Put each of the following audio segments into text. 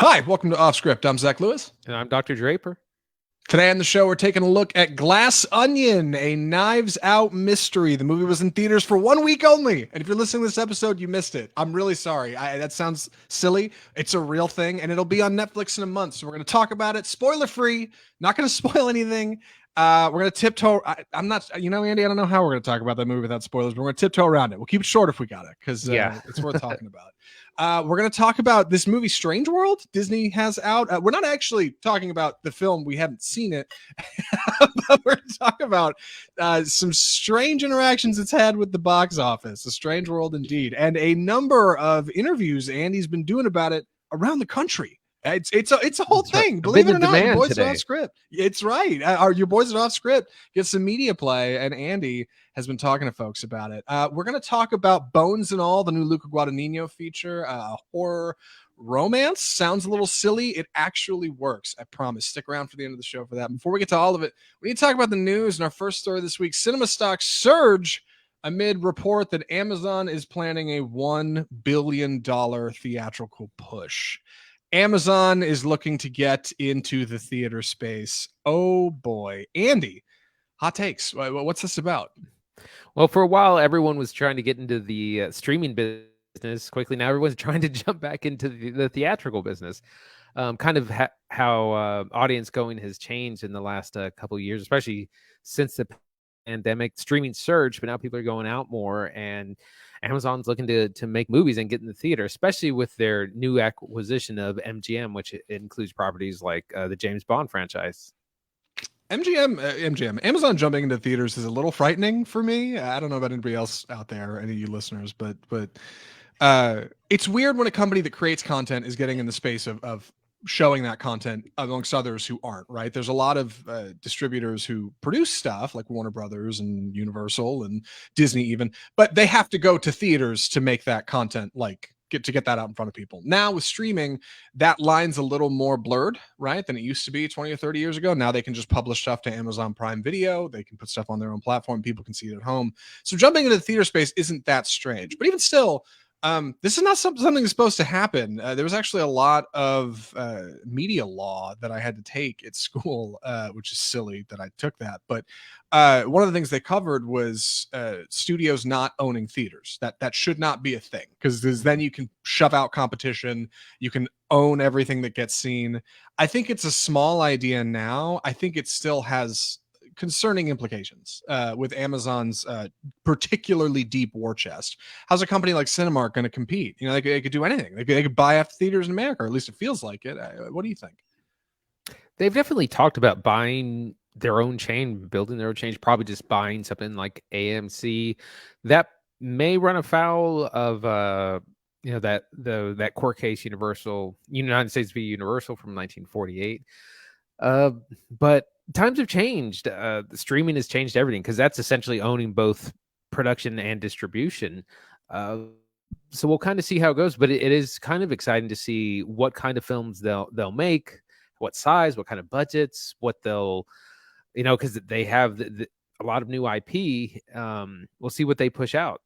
Hi, welcome to Off Script. I'm Zach Lewis. And I'm Dr. Draper. Today on the show, we're taking a look at Glass Onion, a Knives Out mystery. The movie was in theaters for 1 week only. And if you're listening to this episode, you missed it. I'm really sorry. That sounds silly. It's a real thing, and it'll be on Netflix in a month. So we're going to talk about it. Spoiler free. Not going to spoil anything. We're going to tiptoe. I'm not, Andy, I don't know how we're going to talk about that movie without spoilers, but we're going to tiptoe around it. We'll keep it short if we got it, because it's worth talking about. We're going to talk about this movie, Strange World, Disney has out. We're not actually talking about the film. We haven't seen it. But we're going to talk about some strange interactions it's had with the box office. A strange world indeed. And a number of interviews Andy's been doing about it around the country. It's a whole thing. Believe it or not, your boys are off script. It's right. Your boys are off script. Get some media play, and Andy has been talking to folks about it. We're going to talk about Bones and All, the new Luca Guadagnino feature, horror romance. Sounds a little silly. It actually works. I promise. Stick around for the end of the show for that. Before we get to all of it, we need to talk about the news. And our first story this week: cinema stocks surge amid report that Amazon is planning a $1 billion theatrical push. Amazon is looking to get into the theater space. Oh boy. Andy, hot takes. What's this about? Well, for a while, everyone was trying to get into the streaming business quickly. Now everyone's trying to jump back into the theatrical business. Kind of how audience going has changed in the last couple of years, especially since the pandemic. Streaming surged, but now people are going out more, and Amazon's looking to make movies and get in the theater, especially with their new acquisition of MGM, which includes properties like the James Bond franchise. Amazon jumping into theaters is a little frightening for me. I don't know about anybody else out there, any of you listeners, but it's weird when a company that creates content is getting in the space of showing that content amongst others who aren't, right? There's a lot of distributors who produce stuff like Warner Brothers and Universal and Disney even, but they have to go to theaters to make that content, like get that out in front of people. Now with streaming, that line's a little more blurred, right, than it used to be 20 or 30 years ago. Now they can just publish stuff to Amazon Prime Video. They can put stuff on their own platform. People can see it at home. So jumping into the theater space isn't that strange, but even still, this is not something that's supposed to happen. There was actually a lot of media law that I had to take at school, which is silly that I took that. But one of the things they covered was studios not owning theaters. That should not be a thing, because then you can shove out competition. You can own everything that gets seen. I think it's a small idea now. I think it still has concerning implications with Amazon's particularly deep war chest. How's a company like Cinemark going to compete? They could do anything. They could buy after theaters in America, or at least it feels like it. What do you think? They've definitely talked about buying their own chain, building their own chain, probably just buying something like AMC. That may run afoul of that court case, United States v. Universal from 1948. But times have changed. The streaming has changed everything, because that's essentially owning both production and distribution. So we'll kind of see how it goes, but it is kind of exciting to see what kind of films they'll make, what size, what kind of budgets, what they'll, because they have a lot of new IP. We'll see what they push out.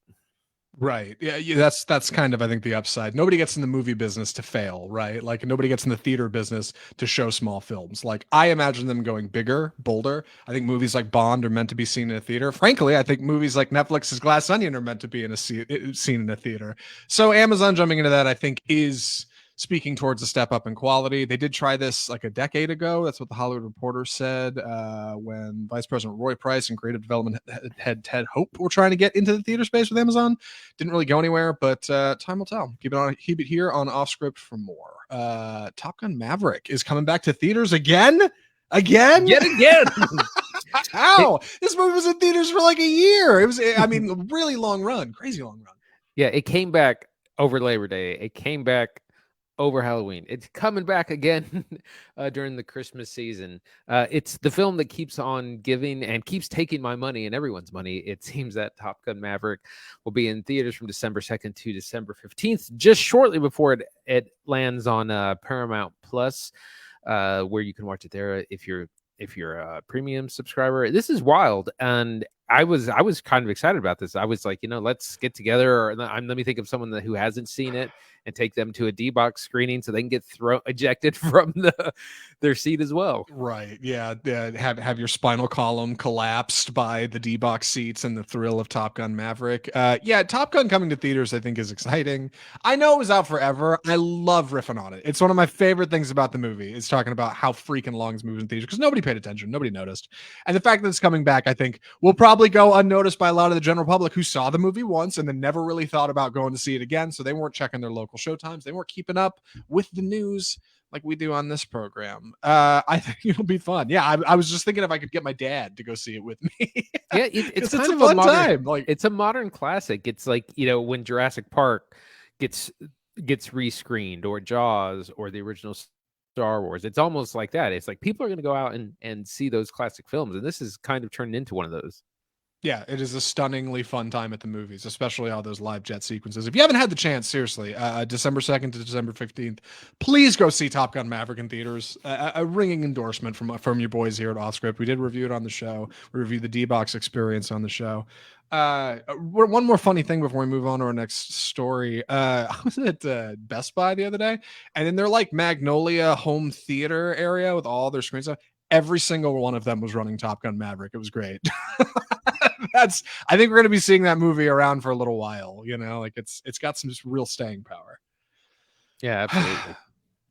Right. Yeah, that's kind of, I think, the upside. Nobody gets in the movie business to fail, right? Like, nobody gets in the theater business to show small films. Like, I imagine them going bigger, bolder. I think movies like Bond are meant to be seen in a theater. Frankly, I think movies like Netflix's Glass Onion are meant to be seen in a theater. So Amazon jumping into that, I think, is speaking towards a step up in quality. They did try this like a decade ago. That's what the Hollywood Reporter said when Vice President Roy Price and creative development head Ted Hope were trying to get into the theater space with Amazon. Didn't really go anywhere, but time will tell. Keep it here on Off Script for more. Top Gun Maverick is coming back to theaters again. Yet again. How? This movie was in theaters for like a year. It was, a really long run, crazy long run. Yeah, it came back over Labor Day. It came back over Halloween. It's coming back again during the Christmas season. It's the film that keeps on giving and keeps taking my money and everyone's money. It seems that Top Gun Maverick will be in theaters from December 2nd to December 15th, just shortly before it lands on Paramount Plus, where you can watch it there if you're a premium subscriber. This is wild, and I was kind of excited about this. I was like, let's get together. Let me think of someone who hasn't seen it and take them to a D-box screening so they can get ejected from their seat as well. Right. Yeah. Have your spinal column collapsed by the D-box seats and the thrill of Top Gun Maverick. Yeah, Top Gun coming to theaters I think is exciting. I know it was out forever. I love riffing on it. It's one of my favorite things about the movie. It's talking about how freaking long it's moving in theaters because nobody paid attention, nobody noticed. And the fact that it's coming back, I think, will probably go unnoticed by a lot of the general public who saw the movie once and then never really thought about going to see it again. So they weren't checking their local showtimes. They weren't keeping up with the news like we do on this program. I think it'll be fun. Yeah, I was just thinking if I could get my dad to go see it with me. Yeah, it's kind a of fun a modern time. Like, it's a modern classic. It's like, when Jurassic Park gets rescreened, or Jaws, or the original Star Wars. It's almost like that. It's like people are going to go out and see those classic films, and this is kind of turned into one of those. yeah, it is a stunningly fun time at the movies, especially all those live jet sequences. If you haven't had the chance, seriously, December 2nd to December 15th, please go see Top Gun Maverick in theaters. A ringing endorsement from your boys here at Offscript. We did review it on the show. We reviewed the D-Box experience on the show. One more funny thing before we move on to our next story. I was at Best Buy the other day, and in their like Magnolia home theater area with all their screens up, every single one of them was running Top Gun Maverick. It was great. I think we're going to be seeing that movie around for a little while, like it's got some just real staying power. Yeah, absolutely.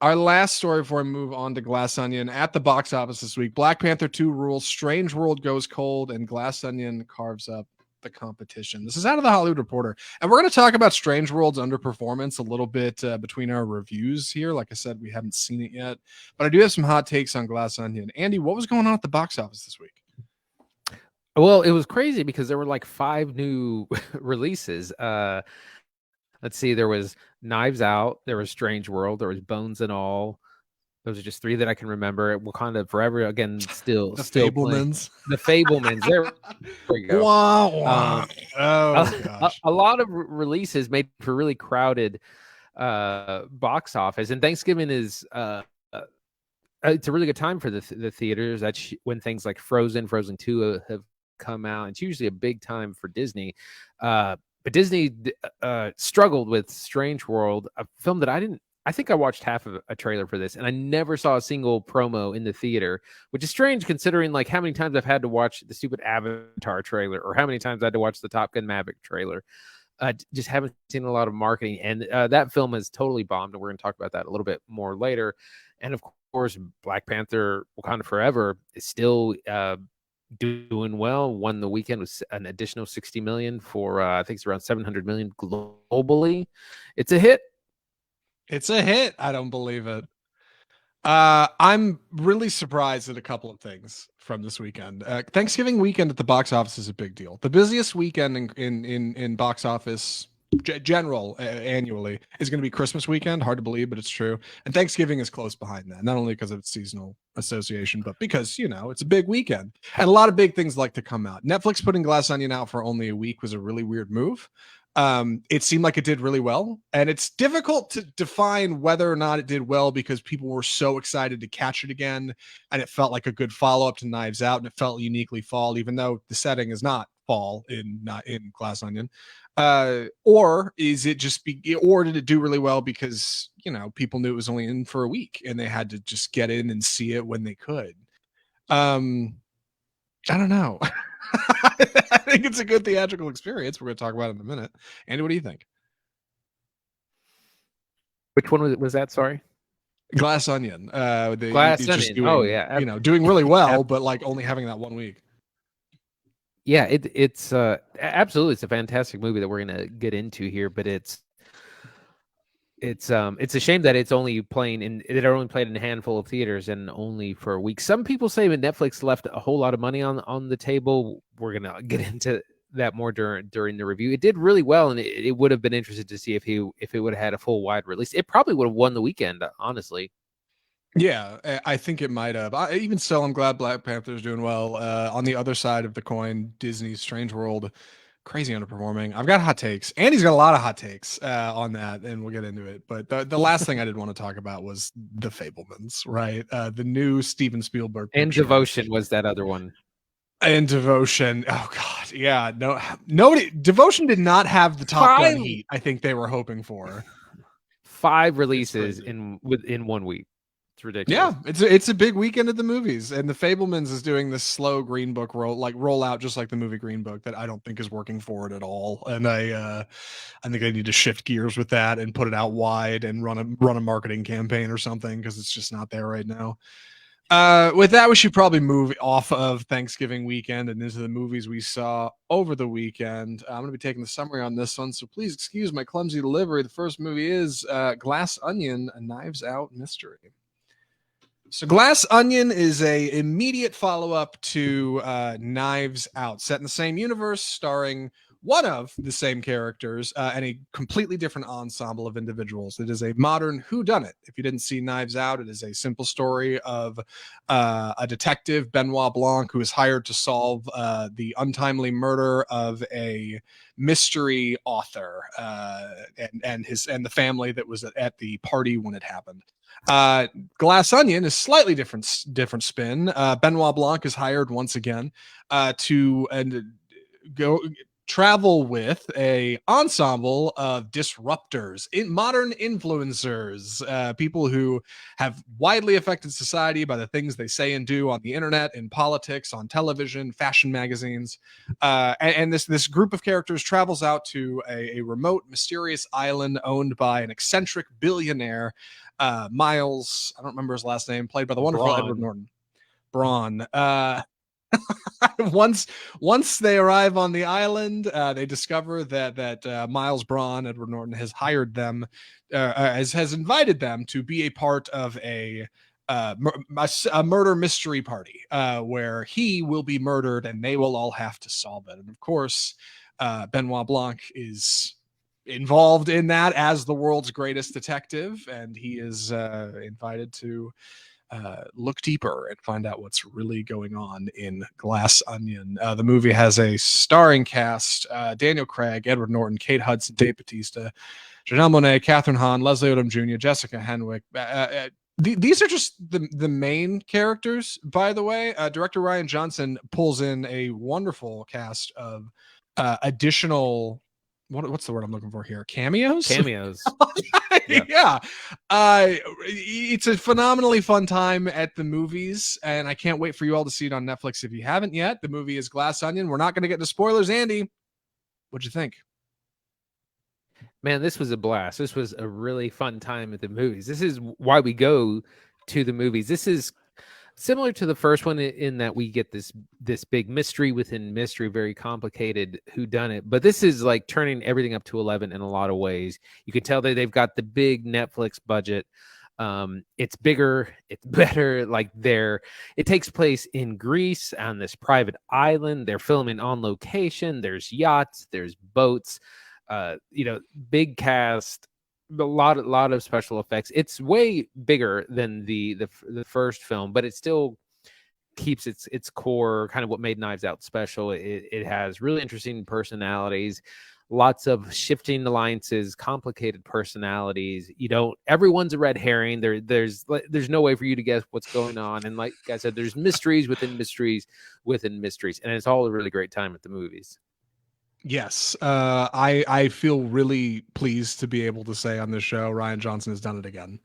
Our last story before we move on to Glass Onion, at the box office this week, Black Panther 2 rules, Strange World goes cold, and Glass Onion carves up the competition. This is out of the Hollywood Reporter, and we're going to talk about Strange World's underperformance a little bit between our reviews here. Like I said, we haven't seen it yet, but I do have some hot takes on Glass Onion. Andy, what was going on at the box office this week? Well, it was crazy because there were like 5 new releases. Let's see, there was Knives Out, there was Strange World, there was Bones and All. Those are just 3 that I can remember. Wakanda Forever, again, still Fablemans. The Fablemans. There we go. Wah, wah. Gosh. A lot of releases made for really crowded box office, and Thanksgiving is it's a really good time for the theaters. That's when things like Frozen 2 have come out. It's usually a big time for Disney, but Disney struggled with Strange World, a film that I think I watched half of a trailer for this, and I never saw a single promo in the theater, which is strange considering like how many times I've had to watch the stupid Avatar trailer, or how many times I had to watch the Top Gun Maverick trailer. Just haven't seen a lot of marketing, and that film has totally bombed, and we're going to talk about that a little bit more later. And of course, Black Panther Wakanda Forever is still doing well. Won the weekend with an additional 60 million for I think it's around 700 million globally. It's a hit. It's a hit. I don't believe it. I'm really surprised at a couple of things from this weekend. Thanksgiving weekend at the box office is a big deal. The busiest weekend in box office general annually is going to be Christmas weekend. Hard to believe, but it's true. And Thanksgiving is close behind that, not only because of its seasonal association, but because it's a big weekend and a lot of big things like to come out. Netflix putting Glass Onion out for only a week was a really weird move. It seemed like it did really well, and it's difficult to define whether or not it did well because people were so excited to catch it again, and it felt like a good follow-up to Knives Out, and it felt uniquely fall, even though the setting is not fall in Glass Onion. Or is it or did it do really well because people knew it was only in for a week and they had to just get in and see it when they could? I don't know. I think it's a good theatrical experience. We're going to talk about it in a minute. Andy, what do you think? Which one was that? Sorry. Glass Onion. Glass Onion. Doing, doing really well, but like only having that 1 week. Yeah, it's absolutely, it's a fantastic movie that we're going to get into here, but it's a shame that it's only playing it only played in a handful of theaters and only for a week. Some people say that Netflix left a whole lot of money on the table. We're gonna get into that more during the review. It did really well, and it would have been interested to see if it would have had a full wide release. It probably would have won the weekend, honestly. Yeah, I think it might have. Even still, I'm glad Black Panther's doing well. On the other side of the coin, Disney's Strange World, crazy underperforming. I've got hot takes. Andy's got a lot of hot takes on that, and we'll get into it. But the last thing I did want to talk about was The Fablemans, right? The new Steven Spielberg picture. And Devotion was that other one. And Devotion, oh god, yeah, nobody. Devotion did not have the Top Gun heat I think they were hoping for. 5 releases in 1 week. It's ridiculous. Yeah, it's a big weekend at the movies, and the Fablemans is doing this slow Green Book rollout, just like the movie Green Book, that I don't think is working for it at all. And I think I need to shift gears with that and put it out wide and run a marketing campaign or something, because it's just not there right now. With that, we should probably move off of Thanksgiving weekend and into the movies we saw over the weekend. I'm going to be taking the summary on this one, so please excuse my clumsy delivery. The first movie is Glass Onion, a Knives Out mystery. So Glass Onion is a immediate follow-up to Knives Out, set in the same universe, starring one of the same characters and a completely different ensemble of individuals. It is a modern whodunit. If you didn't see Knives Out, it is a simple story of a detective, Benoit-Blanc, who is hired to solve the untimely murder of a mystery author and the family that was at the party when it happened. Glass Onion is slightly different spin. Benoit-Blanc is hired once again to go travel with a ensemble of disruptors, modern influencers, people who have widely affected society by the things they say and do on the internet, in politics, on television, fashion magazines. And this group of characters travels out to a remote, mysterious island owned by an eccentric billionaire, Miles, I don't remember his last name, played by the wonderful Edward Norton. Braun. Once they arrive on the island, they discover that Miles Braun, Edward Norton, has hired them, has invited them to be a part of a murder mystery party where he will be murdered and they will all have to solve it. And of course, Benoit-Blanc is involved in that as the world's greatest detective, and he is invited to look deeper and find out what's really going on in Glass Onion. The movie has a starring cast: Daniel Craig, Edward Norton, Kate Hudson, Dave Bautista, Janelle Monáe, Catherine Hahn, Leslie Odom Jr., Jessica Henwick. These are just the main characters, by the way. Director Rian Johnson pulls in a wonderful cast of additional, what's the word I'm looking for here? Cameos? Yeah. It's a phenomenally fun time at the movies, and I can't wait for you all to see it on Netflix if you haven't yet. The movie is Glass Onion. We're not going to get into spoilers. Andy, what'd you think? Man, this was a blast. This was a really fun time at the movies. This is why we go to the movies. This is similar to the first one in that we get this big mystery within mystery, very complicated whodunit. But this is like turning everything up to 11 in a lot of ways. You can tell that they've got the big Netflix budget. It's bigger, it's better. It takes place in Greece on this private island. They're filming on location. There's yachts, there's boats. Big cast. A lot of special effects. It's way bigger than the first film, but it still keeps its core, kind of what made Knives Out special. It has really interesting personalities, lots of shifting alliances, complicated personalities. Everyone's a red herring. There's no way for you to guess what's going on. And like I said, there's mysteries within mysteries within mysteries, and it's all a really great time at the movies. Yes, I feel really pleased to be able to say on this show, Rian Johnson has done it again.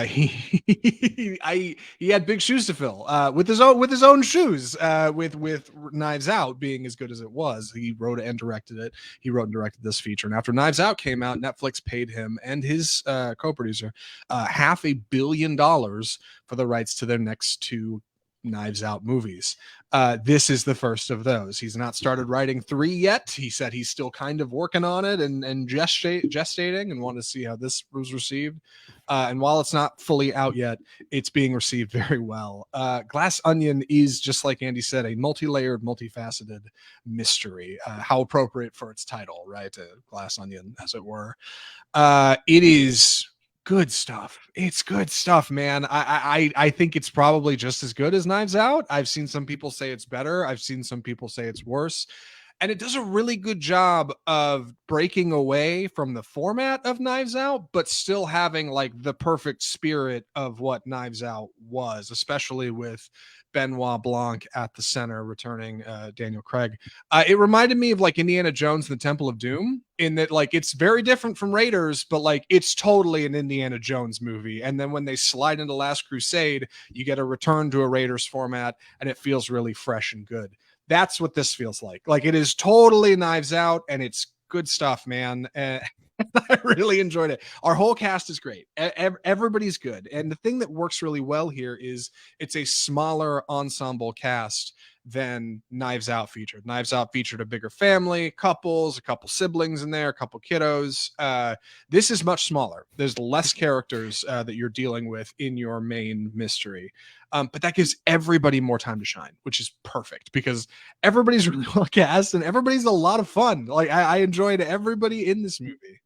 He had big shoes to fill with his own shoes. With Knives Out being as good as it was, he wrote and directed it. He wrote and directed this feature, and after Knives Out came out, Netflix paid him and his co-producer $500 million for the rights to their next 2 Knives Out movies. This is the first of those. He's not started writing 3 yet. He said he's still kind of working on it and gestating, and wanted to see how this was received. And while it's not fully out yet, it's being received very well. Glass Onion is, just like Andy said, a multi-layered, multifaceted mystery. How appropriate for its title, right? Glass Onion, as it were. It is good stuff. It's good stuff, man. I think it's probably just as good as Knives Out. I've seen some people say it's better. I've seen some people say it's worse. And it does a really good job of breaking away from the format of Knives Out, but still having like the perfect spirit of what Knives Out was, especially with Benoit-Blanc at the center, returning Daniel Craig. It reminded me of like Indiana Jones and the Temple of Doom, in that like it's very different from Raiders, but like it's totally an Indiana Jones movie. And then when they slide into Last Crusade, you get a return to a Raiders format, and it feels really fresh and good. That's what this feels like. Like it is totally Knives Out, and it's good stuff, man. I really enjoyed it. Our whole cast is great. Everybody's good. And the thing that works really well here is it's a smaller ensemble cast than Knives Out featured. Knives Out featured a bigger family, couples, a couple siblings in there, a couple kiddos. This is much smaller. There's less characters that you're dealing with in your main mystery. But that gives everybody more time to shine, which is perfect because everybody's really well cast and everybody's a lot of fun. Like I enjoyed everybody in this movie.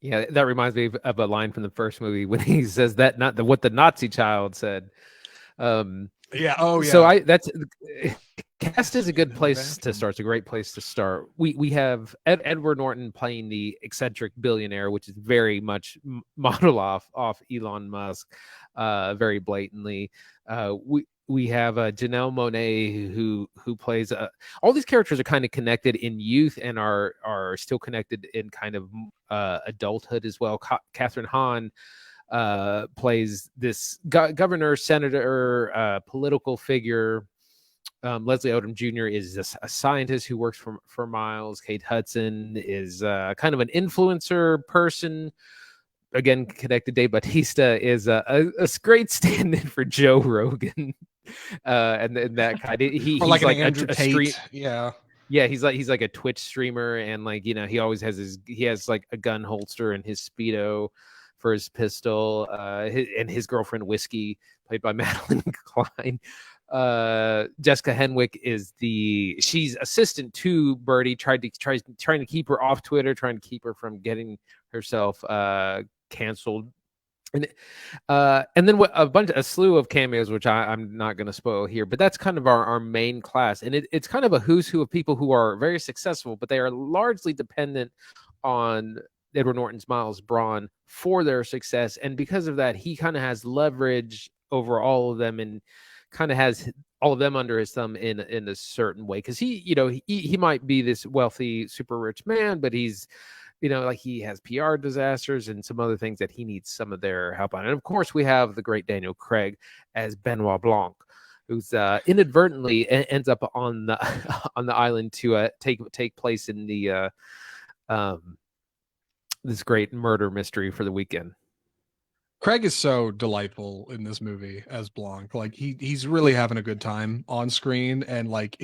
Yeah, that reminds me of a line from the first movie when he says that not the what the Nazi child said. Yeah. Oh, yeah. So that's cast is a good place to start. It's a great place to start. We have Edward Norton playing the eccentric billionaire, which is very much modeled off Elon Musk, very blatantly. We have Janelle Monáe who plays all these characters are kind of connected in youth and are still connected in kind of adulthood as well. Catherine Hahn plays this governor, senator, political figure. Leslie Odom Jr. is a scientist who works for Miles. Kate Hudson is kind of an influencer person. Again, connected. Dave Bautista is a great stand-in for Joe Rogan. And that kind of he's like a Tate. Yeah. Yeah, he's like a Twitch streamer, and like he always has like a gun holster and his Speedo for his pistol, and his girlfriend Whiskey, played by Madeline Klein. Jessica Henwick is she's assistant to Birdie, trying to keep her off Twitter, trying to keep her from getting herself canceled. And then a slew of cameos, which I'm not going to spoil here, but that's kind of our main class. And it's kind of a who's who of people who are very successful, but they are largely dependent on Edward Norton's Miles Braun for their success. And because of that, he kind of has leverage over all of them and kind of has all of them under his thumb in a certain way. Because he might be this wealthy, super rich man, but he's like he has PR disasters and some other things that he needs some of their help on. And of course, we have the great Daniel Craig as Benoit-Blanc, who's inadvertently ends up on the island to take place in the this great murder mystery for the weekend. Craig is so delightful in this movie as Blanc. Like he's really having a good time on screen, and like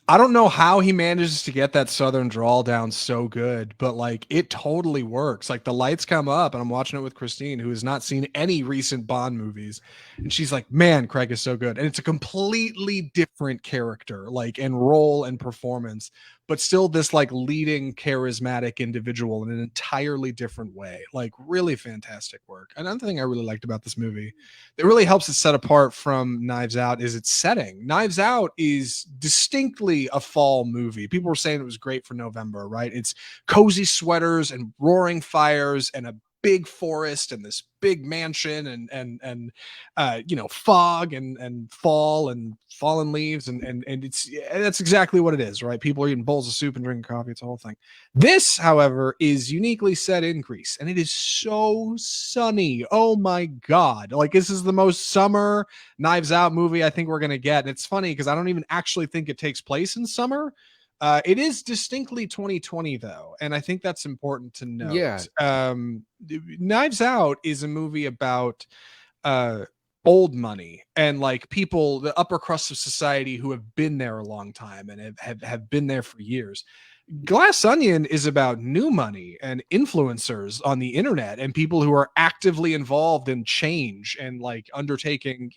I don't know how he manages to get that Southern drawl down so good, but like it totally works. Like the lights come up and I'm watching it with Christine, who has not seen any recent Bond movies. And she's like, man, Craig is so good. And it's a completely different character, like, and role and performance, but still this like leading charismatic individual in an entirely different way. Like really fantastic work. Another thing I really liked about this movie that really helps it set apart from Knives Out is its setting. Knives Out is distinctly a fall movie. People were saying it was great for November, right? It's cozy sweaters and roaring fires and a big forest and this big mansion and fog and fall and fallen leaves and that's exactly what it is, right? People are eating bowls of soup and drinking coffee. It's a whole thing. This, however, is uniquely set in Greece, and it is so sunny. Oh my god, like this is the most summer Knives Out movie I think we're gonna get. And it's funny because I don't even actually think it takes place in summer. It is distinctly 2020 though, and I think that's important to note. Yeah. Knives Out is a movie about old money and like people, the upper crust of society who have been there a long time and have been there for years. Glass Onion is about new money and influencers on the internet and people who are actively involved in change and like undertaking,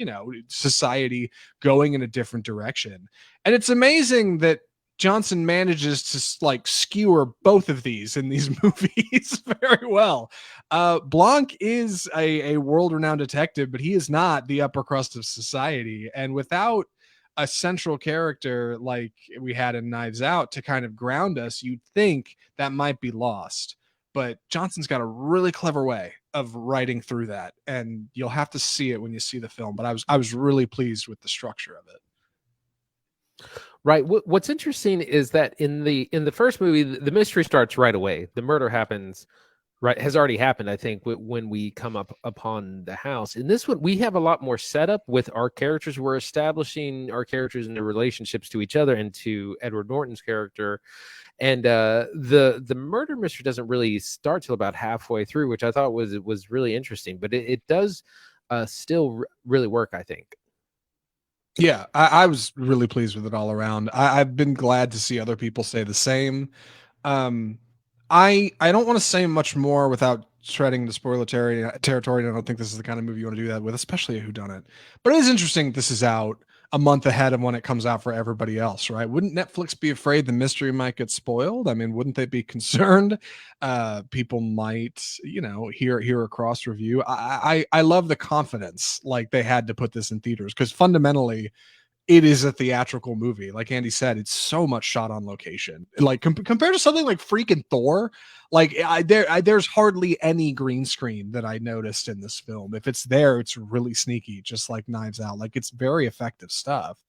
society going in a different direction. And it's amazing that Johnson manages to like skewer both of these in these movies very well. Blanc is a world-renowned detective, but he is not the upper crust of society. And without a central character like we had in Knives Out to kind of ground us, you'd think that might be lost. But Johnson's got a really clever way of writing through that, and you'll have to see it when you see the film. But I was really pleased with the structure of it. Right. What's interesting is that in the first movie, the mystery starts right away. The murder happens, right, has already happened. I think when we come up upon the house. In this one, we have a lot more setup with our characters. We're establishing our characters and their relationships to each other and to Edward Norton's character. And the murder mystery doesn't really start till about halfway through, which I thought was really interesting. But it does still really work, I think. Yeah, I was really pleased with it all around. I've been glad to see other people say the same. Um, I don't want to say much more without treading the spoiler territory. And I don't think this is the kind of movie you want to do that with, especially a whodunit. But it is interesting this is out a month ahead of when it comes out for everybody else, right? Wouldn't Netflix be afraid the mystery might get spoiled? I mean, wouldn't they be concerned? People might, hear a cross review. I love the confidence like they had to put this in theaters because fundamentally it is a theatrical movie. Like Andy said, it's so much shot on location. Like compared to something like freaking Thor, like there's hardly any green screen that I noticed in this film. If it's there, it's really sneaky, just like Knives Out. Like it's very effective stuff.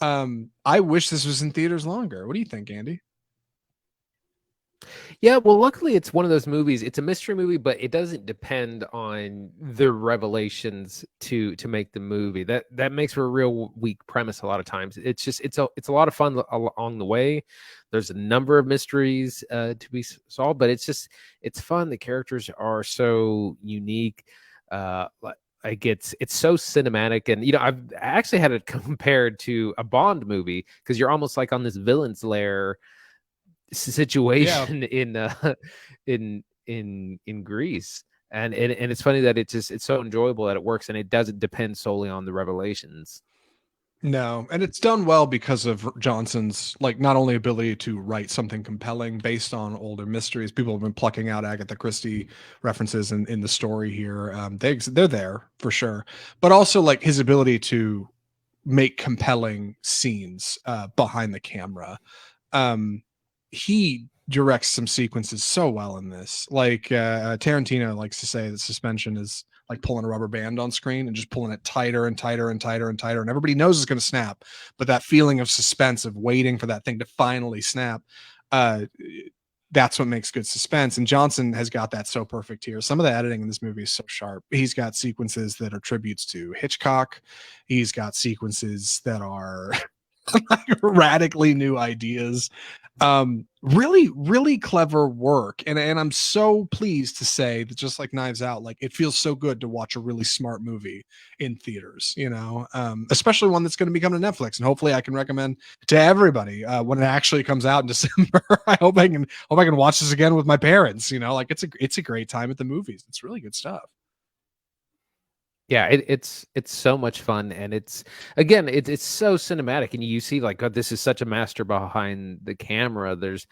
I wish this was in theaters longer. What do you think, Andy? Yeah, well, luckily it's one of those movies. It's a mystery movie, but it doesn't depend on the revelations to make the movie. That makes for a real weak premise a lot of times. It's a lot of fun along the way. There's a number of mysteries to be solved, but it's fun. The characters are so unique. Like it's so cinematic, and I've actually had it compared to a Bond movie because you're almost like on this villain's lair situation in Greece, and it's funny that it's so enjoyable that it works and it doesn't depend solely on the revelations. No, and it's done well because of Johnson's like not only ability to write something compelling based on older mysteries. People have been plucking out Agatha Christie references in the story here. They're there for sure, but also like his ability to make compelling scenes behind the camera. Um, he directs some sequences so well in this. Like Tarantino likes to say that suspension is like pulling a rubber band on screen and just pulling it tighter and tighter and tighter and tighter. And everybody knows it's going to snap, but that feeling of suspense of waiting for that thing to finally snap, uh, that's what makes good suspense. And Johnson has got that so perfect here. Some of the editing in this movie is so sharp. He's got sequences that are tributes to Hitchcock. He's got sequences that are like radically new ideas. Really, really clever work. And I'm so pleased to say that just like Knives Out, like it feels so good to watch a really smart movie in theaters, especially one that's going to be coming to Netflix. And hopefully I can recommend to everybody when it actually comes out in December. I hope I can watch this again with my parents, like it's a great time at the movies. It's really good stuff. Yeah, it's so much fun, and it's so cinematic, and you see like, God, this is such a master behind the camera. There's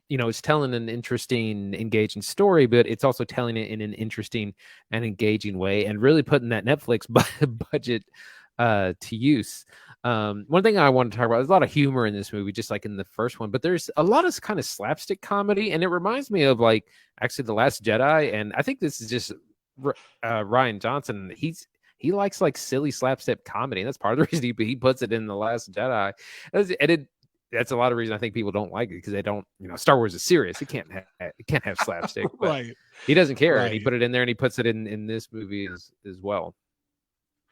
it's telling an interesting, engaging story, but it's also telling it in an interesting and engaging way, and really putting that Netflix budget to use. One thing I want to talk about, there's a lot of humor in this movie, just like in the first one, but there's a lot of kind of slapstick comedy, and it reminds me of like actually The Last Jedi, and I think this is just Rian Johnson. He likes like silly slapstick comedy, and that's part of the reason he puts it in The Last Jedi. That's a lot of reason I think people don't like it because they don't, Star Wars is serious. It can't have slapstick, but Right. he doesn't care, and he Right. put it in there, and he puts it in this movie as well.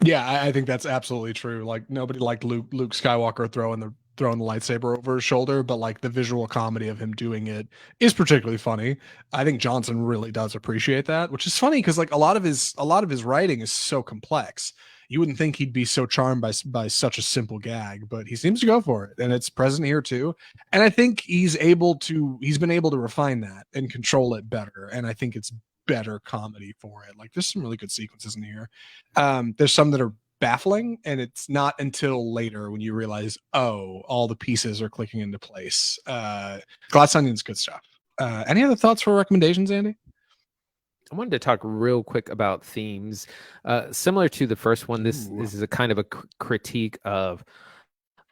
Yeah, I think that's absolutely true. Like nobody liked Luke Skywalker throwing the lightsaber over his shoulder, but like the visual comedy of him doing it is particularly funny. I think Johnson really does appreciate that, which is funny because like a lot of his writing is so complex. You wouldn't think he'd be so charmed by such a simple gag, but he seems to go for it, and it's present here too. And I think he's been able to refine that and control it better. And I think it's better comedy for it. Like there's some really good sequences in here. There's some that are baffling, and it's not until later when you realize, oh, all the pieces are clicking into place. Glass Onion's good stuff. Any other thoughts for recommendations, Andy? I wanted to talk real quick about themes. Similar to the first one, this Ooh. this is a kind of a critique of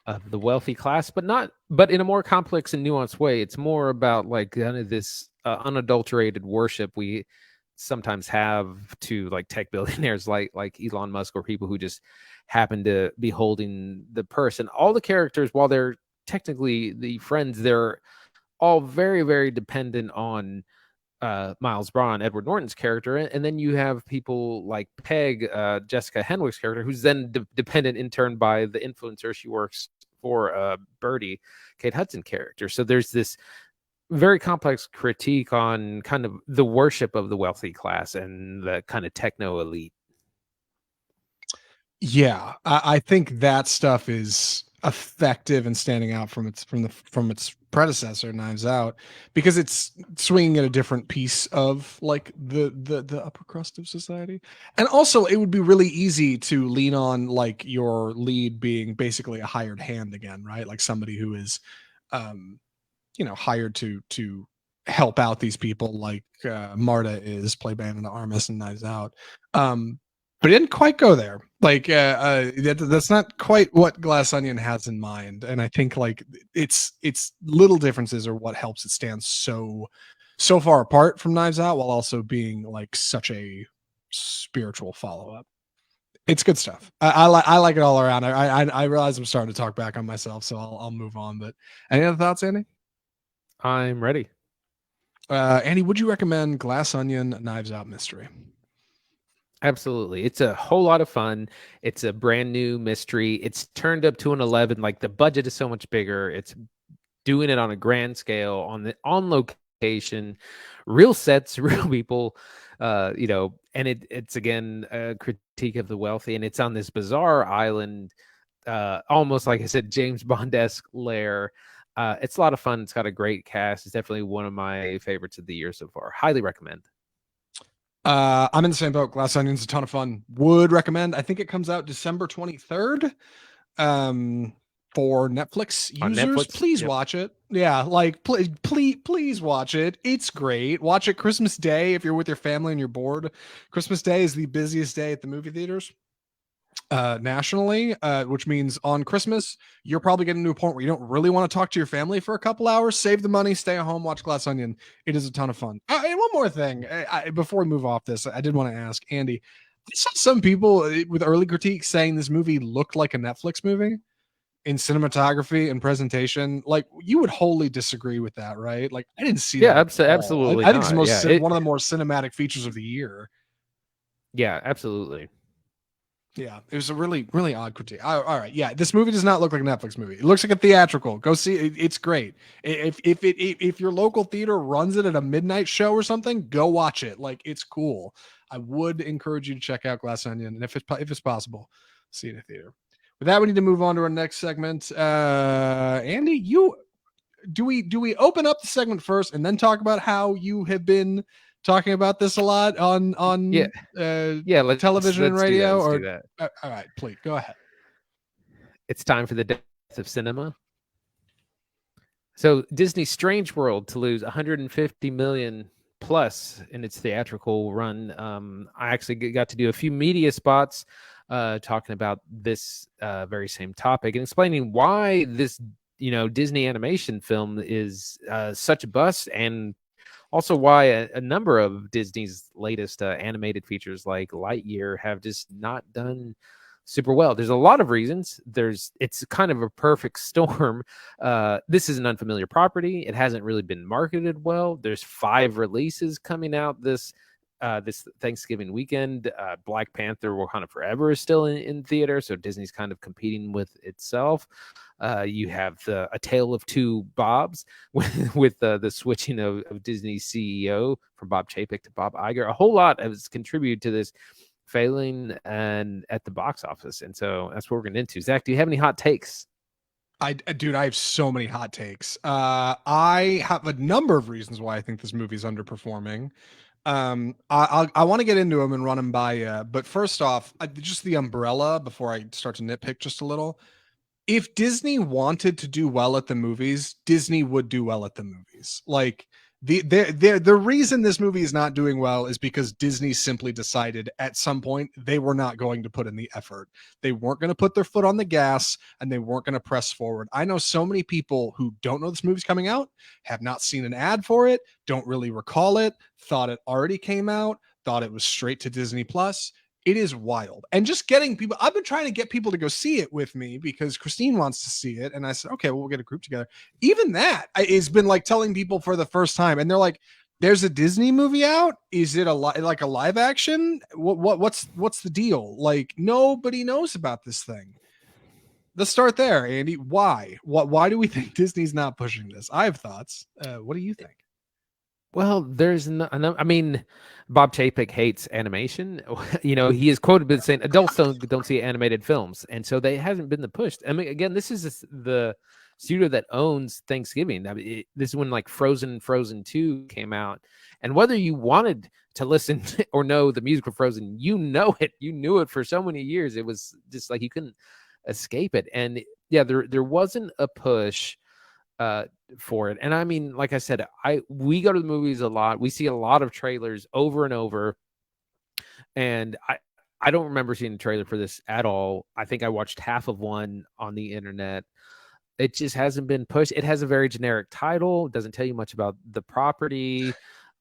of the wealthy class, but in a more complex and nuanced way. It's more about like kind of this unadulterated worship we sometimes have to like tech billionaires like Elon Musk, or people who just happen to be holding the purse. And all the characters, while they're technically the friends, they're all very, very dependent on Miles Braun, Edward Norton's character, and then you have people like Peg, Jessica Henwick's character, who's then dependent in turn by the influencer she works for, Birdie, Kate Hudson character. So there's this very complex critique on kind of the worship of the wealthy class and the kind of techno elite. Yeah, I think that stuff is effective and standing out from its predecessor, Knives Out, because it's swinging at a different piece of like the upper crust of society. And also, it would be really easy to lean on like your lead being basically a hired hand again, right? Like somebody who is, um, hired to help out these people, like Marta is, play Band in the Armis and Knives Out. But it didn't quite go there. Like that's not quite what Glass Onion has in mind. And I think like it's little differences are what helps it stand so far apart from Knives Out, while also being like such a spiritual follow up. It's good stuff. I like it all around. I realize I'm starting to talk back on myself, so I'll move on. But any other thoughts, Andy? I'm ready. Andy, would you recommend Glass Onion, Knives Out mystery? Absolutely. It's a whole lot of fun. It's a brand new mystery. It's turned up to an 11. Like the budget is so much bigger. It's doing it on a grand scale, on location, real sets, real people, and it's again a critique of the wealthy, and it's on this bizarre island, almost like I said, James Bond-esque lair. It's a lot of fun. It's got a great cast. It's definitely one of my favorites of the year so far. Highly recommend. I'm in the same boat. Glass Onion's a ton of fun. Would recommend. I think it comes out December 23rd. For Netflix On users, Netflix? please Yep. watch it. Yeah, like please watch it. It's great. Watch it Christmas Day if you're with your family and you're bored. Christmas Day is the busiest day at the movie theaters nationally, which means on Christmas you're probably getting to a point where you don't really want to talk to your family for a couple hours. Save the money, stay at home, watch Glass Onion. It is a ton of fun. And one more thing, before we move off this, I did want to ask Andy. I saw some people with early critiques saying this movie looked like a Netflix movie in cinematography and presentation. Like, you would wholly disagree with that, right? Like, I didn't see Yeah, that at all. absolutely I think it's the not. most Yeah, one of the more cinematic features of the year. yeah, absolutely. Yeah, it was a really, really odd critique. All right, yeah, this movie does not look like a Netflix movie. It looks like a theatrical. Go see it. It's great. If your local theater runs it at a midnight show or something, go watch it. Like, it's cool. I would encourage you to check out Glass Onion, and if it's possible, see it in a theater. With that, we need to move on to our next segment. Andy, do we open up the segment first and then talk about how you have been talking about this a lot on Yeah, yeah. television and Let's do that. radio? Let's Or do that. all right, please go ahead. It's time for the death of cinema. So Disney's Strange World to lose 150 million plus in its theatrical run. I actually got to do a few media spots talking about this very same topic and explaining why this Disney animation film is such a bust, and also why a number of Disney's latest animated features like Lightyear have just not done super well. There's a lot of reasons. It's kind of a perfect storm. This is an unfamiliar property. It hasn't really been marketed well. There's 5 releases coming out this Thanksgiving weekend. Black Panther: Wakanda Forever is still in theater, so Disney's kind of competing with itself. You have A Tale of Two Bobs with the switching of Disney's CEO from Bob Chapek to Bob Iger. A whole lot has contributed to this failing and at the box office, and so that's what we're getting into. Zach, do you have any hot takes? Dude, I have so many hot takes. I have a number of reasons why I think this movie's underperforming. I want to get into them and run them by you, but first off, just the umbrella before I start to nitpick just a little. If Disney wanted to do well at the movies, Disney would do well at the movies. Like, The reason this movie is not doing well is because Disney simply decided at some point they were not going to put in the effort. They weren't going to put their foot on the gas, and they weren't going to press forward. I know so many people who don't know this movie's coming out, have not seen an ad for it, don't really recall it, thought it already came out, thought it was straight to Disney Plus. It is wild. And just getting people, I've been trying to get people to go see it with me because Christine wants to see it. And I said, okay, well, we'll get a group together. Even that has been like telling people for the first time. And they're like, there's a Disney movie out. Is it like a live action? What's the deal? Like, nobody knows about this thing. Let's start there, Andy. Why do we think Disney's not pushing this? I have thoughts. What do you think? Well, there's no, I mean, Bob Chapek hates animation. He is quoted as saying adults don't see animated films, and so they haven't been the push. I mean, again, this is the studio that owns Thanksgiving. I mean, this is when like Frozen 2 came out, and whether you wanted to listen or know the music of Frozen, you knew it for so many years. It was just like you couldn't escape it, and yeah, there wasn't a push for it. And I mean, like I said, we go to the movies a lot. We see a lot of trailers over and over. And I don't remember seeing a trailer for this at all. I think I watched half of one on the internet. It just hasn't been pushed. It has a very generic title. It doesn't tell you much about the property.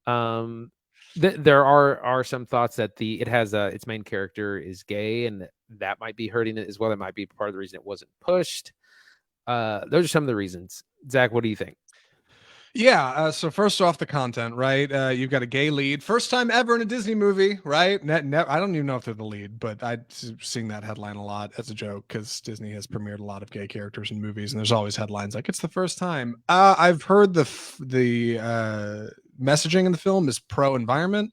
There are some thoughts that it has its main character is gay, and that might be hurting it as well. That might be part of the reason it wasn't pushed. Those are some of the reasons. Zach, what do you think? Yeah, so first off, the content, right? You've got a gay lead, first time ever in a Disney movie, right? I don't even know if they're the lead, but I'm seeing that headline a lot as a joke because Disney has premiered a lot of gay characters in movies, and there's always headlines like it's the first time. I've heard the messaging in the film is pro environment,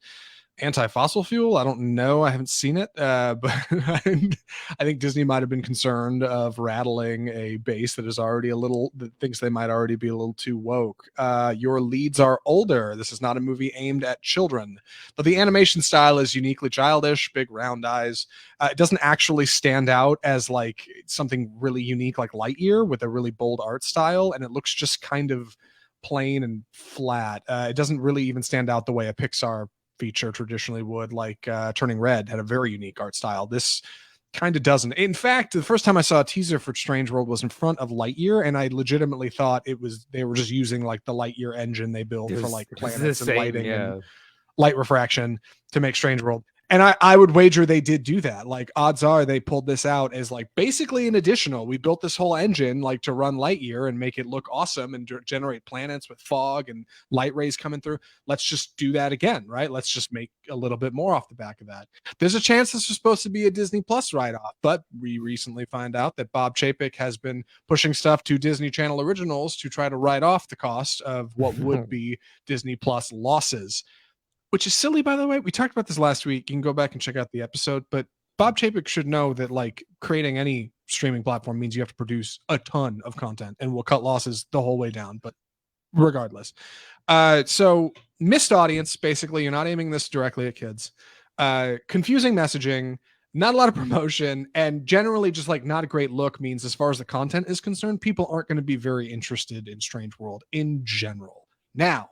anti-fossil fuel. I don't know. I haven't seen it, but I think Disney might have been concerned of rattling a base that is already that thinks they might already be a little too woke. Your leads are older. This is not a movie aimed at children, but the animation style is uniquely childish, big round eyes. It doesn't actually stand out as like something really unique like Lightyear with a really bold art style, and it looks just kind of plain and flat. It doesn't really even stand out the way a Pixar feature traditionally would, like Turning Red had a very unique art style. This kind of doesn't. In fact, the first time I saw a teaser for Strange World was in front of Lightyear, and I legitimately thought they were just using like the Lightyear engine they built for like planets and lighting and light refraction to make Strange World. And I would wager they did do that. Like odds are they pulled this out as like basically an additional. We built this whole engine like to run Lightyear and make it look awesome and generate planets with fog and light rays coming through. Let's just do that again, right? Let's just make a little bit more off the back of that. There's a chance this was supposed to be a Disney Plus write-off, but we recently find out that Bob Chapek has been pushing stuff to Disney Channel Originals to try to write off the cost of what would be Disney Plus losses. Which is silly, by the way. We talked about this last week. You can go back and check out the episode, but Bob Chapek should know that like creating any streaming platform means you have to produce a ton of content and will cut losses the whole way down. But regardless, so missed audience. Basically, you're not aiming this directly at kids. Confusing messaging, not a lot of promotion, and generally just like not a great look means as far as the content is concerned, people aren't going to be very interested in Strange World in general. Now,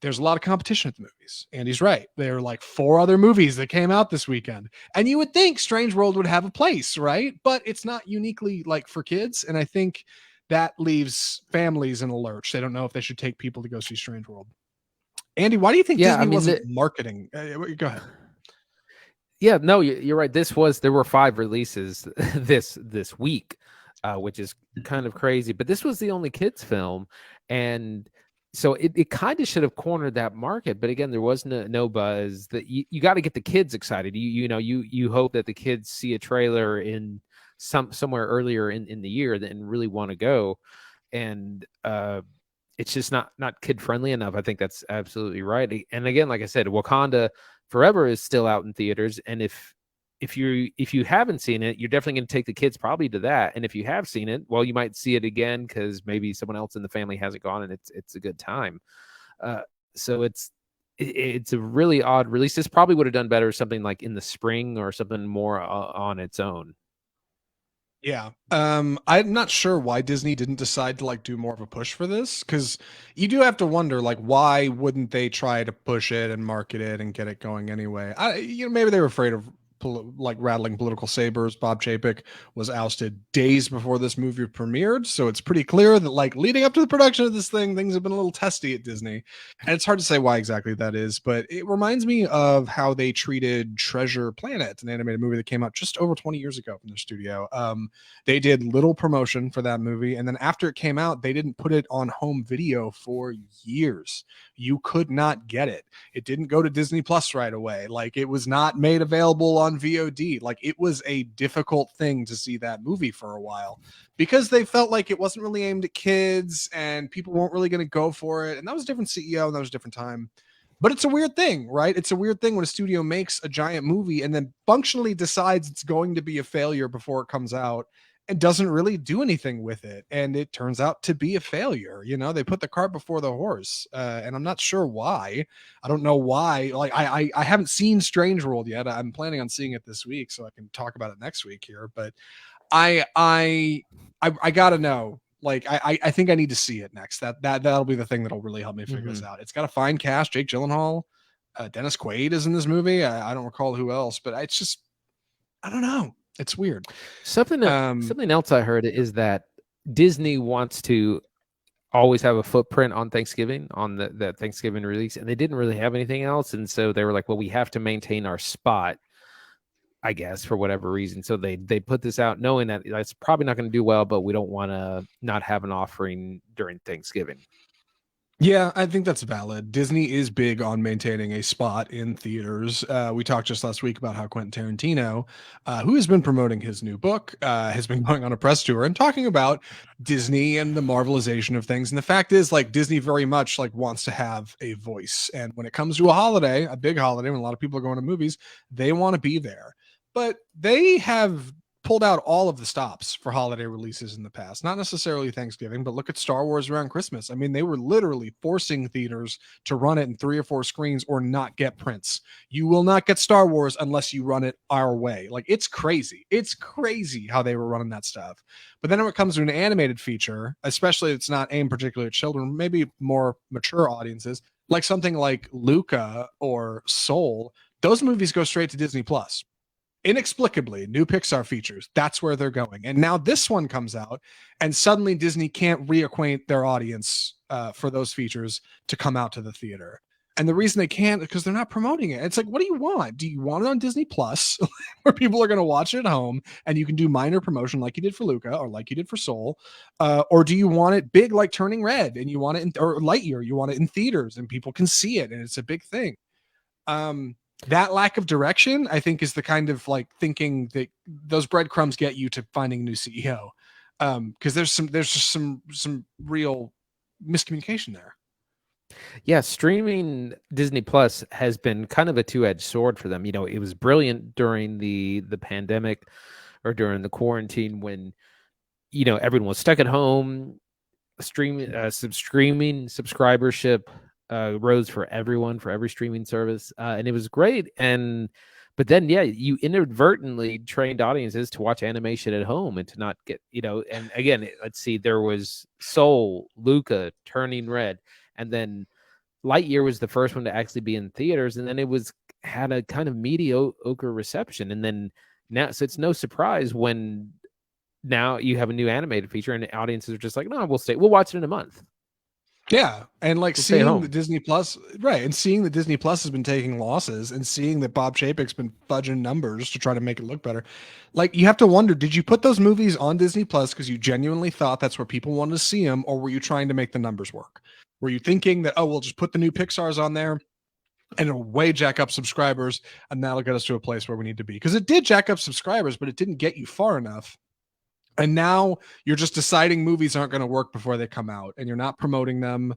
there's a lot of competition at the movies. Andy's right. There are like 4 other movies that came out this weekend. And you would think Strange World would have a place, right? But it's not uniquely like for kids. And I think that leaves families in a lurch. They don't know if they should take people to go see Strange World. Andy, why do you think Disney wasn't marketing? Go ahead. Yeah, no, you're right. There were 5 releases this week, which is kind of crazy. But this was the only kids film. And so it kind of should have cornered that market, but again, there was no buzz. That you got to get the kids excited. You hope that the kids see a trailer in somewhere earlier in the year and really want to go, and it's just not kid friendly enough. I think that's absolutely right. And again, like I said, Wakanda Forever is still out in theaters, and if you haven't seen it, you're definitely going to take the kids probably to that. And if you have seen it, well, you might see it again because maybe someone else in the family hasn't gone, and it's a good time. So it's a really odd release. This probably would have done better something like in the spring or something more on its own. Yeah. I'm not sure why Disney didn't decide to like do more of a push for this, because you do have to wonder like why wouldn't they try to push it and market it and get it going anyway? Maybe they were afraid of like rattling political sabers. Bob Chapek was ousted days before this movie premiered, so it's pretty clear that like leading up to the production of this thing, things have been a little testy at Disney. And it's hard to say why exactly that is, but it reminds me of how they treated Treasure Planet, an animated movie that came out just over 20 years ago from their studio. They did little promotion for that movie, and then after it came out, they didn't put it on home video for years. You could not get it. It didn't go to Disney Plus right away. Like, it was not made available on VOD. Like, it was a difficult thing to see that movie for a while, because they felt like it wasn't really aimed at kids and people weren't really going to go for it. And that was a different CEO and that was a different time. But it's a weird thing, right? It's a weird thing when a studio makes a giant movie and then functionally decides it's going to be a failure before it comes out and doesn't really do anything with it. And it turns out to be a failure. They put the cart before the horse. And I'm not sure why. I don't know why. Like, I haven't seen Strange World yet. I'm planning on seeing it this week so I can talk about it next week here. But I I I gotta know. Like, I think I need to see it next. That'll be the thing that'll really help me figure this out. It's got a fine cast. Jake Gyllenhaal, Dennis Quaid is in this movie. I don't recall who else, but it's just, I don't know. It's weird. Something else I heard is that Disney wants to always have a footprint on Thanksgiving, on the Thanksgiving release, and they didn't really have anything else, and so they were like, well, we have to maintain our spot, I guess, for whatever reason. So they put this out knowing that it's probably not going to do well, but we don't want to not have an offering during Thanksgiving. Yeah, I think that's valid. Disney is big on maintaining a spot in theaters. We talked just last week about how Quentin Tarantino, who has been promoting his new book, has been going on a press tour and talking about Disney and the marvelization of things. And the fact is, like, Disney very much like wants to have a voice. And when it comes to a holiday, a big holiday, when a lot of people are going to movies, they want to be there. But they have pulled out all of the stops for holiday releases in the past. Not necessarily Thanksgiving, but look at Star Wars around Christmas. I mean, they were literally forcing theaters to run it in 3 or 4 screens or not get prints. You will not get Star Wars unless you run it our way. Like, it's crazy. It's crazy how they were running that stuff. But then when it comes to an animated feature, especially it's not aimed particularly at children, maybe more mature audiences, like something like Luca or Soul, those movies go straight to Disney Plus. Inexplicably, new Pixar features, that's where they're going. And now this one comes out, and suddenly Disney can't reacquaint their audience for those features to come out to the theater. And the reason they can't is because they're not promoting it. It's like, what do you want? Do you want it on Disney Plus, where people are going to watch it at home and you can do minor promotion like you did for Luca or like you did for Soul? Or do you want it big like Turning Red and you want it or Lightyear, you want it in theaters and people can see it and it's a big thing? That lack of direction, I think, is the kind of like thinking that those breadcrumbs get you to finding a new CEO. Because there's just some real miscommunication there. Yeah, streaming Disney Plus has been kind of a two-edged sword for them. It was brilliant during the pandemic or during the quarantine when everyone was stuck at home. Streaming subscribership rose for everyone, for every streaming service, and it was great. But then, yeah, you inadvertently trained audiences to watch animation at home and to not get, and again, let's see, there was Soul, Luca, Turning Red, and then Lightyear was the first one to actually be in theaters, and then had a kind of mediocre reception, and then now, so it's no surprise when now you have a new animated feature and the audiences are just like, no, we'll watch it in a month. Yeah, and like seeing the Disney Plus, right, and seeing that Disney Plus has been taking losses, and seeing that Bob Chapek's been fudging numbers to try to make it look better. Like, you have to wonder, did you put those movies on Disney Plus because you genuinely thought that's where people wanted to see them, or were you trying to make the numbers work? Were you thinking that, oh, we'll just put the new Pixar's on there and it'll way jack up subscribers, and that'll get us to a place where we need to be? Because it did jack up subscribers, but it didn't get you far enough. And now you're just deciding movies aren't going to work before they come out, and you're not promoting them.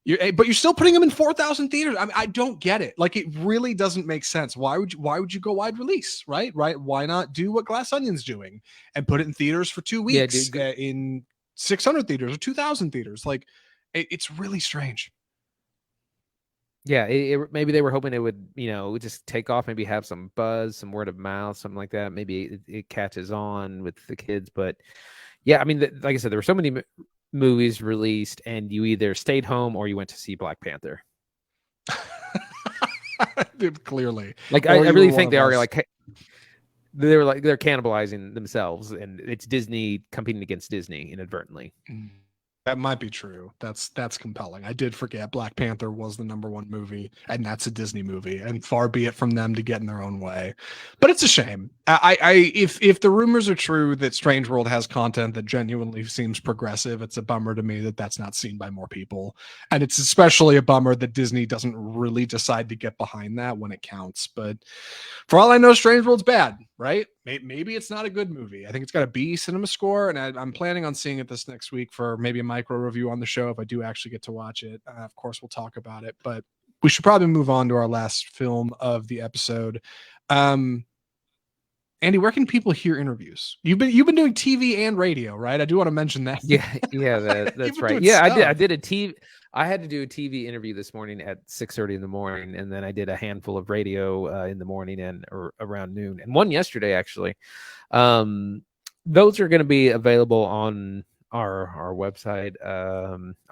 But you're still putting them in 4,000 theaters. I mean, I don't get it. Like, it really doesn't make sense. Why would you go wide release, right? Why not do what Glass Onion's doing and put it in theaters for 2 weeks, in 600 theaters or 2,000 theaters? Like, it's really strange. Yeah, maybe they were hoping it would, just take off, maybe have some buzz, some word of mouth, something like that. Maybe it catches on with the kids. But yeah, I mean, like I said, there were so many movies released, and you either stayed home or you went to see Black Panther. Dude, clearly. Like, I really think they are like they're cannibalizing themselves, and it's Disney competing against Disney inadvertently. That might be true. That's compelling. I did forget Black Panther was the #1 movie, and that's a Disney movie, and far be it from them to get in their own way. But it's a shame. If the rumors are true that Strange World has content that genuinely seems progressive, it's a bummer to me that that's not seen by more people. And it's especially a bummer that Disney doesn't really decide to get behind that when it counts. But for all I know, Strange World's bad, right? Maybe it's not a good movie. I think it's got a B cinema score, and I'm planning on seeing it this next week for maybe a micro review on the show if I do actually get to watch it. Of course, we'll talk about it, but we should probably move on to our last film of the episode. Andy, where can people hear interviews? You've been doing TV and radio, right? I do want to mention that. Yeah, that's right. Yeah, I did a TV. I had to do a TV interview this morning at 6:30 in the morning, and then I did a handful of radio in the morning and around noon, and one yesterday actually. Those are going to be available on our website,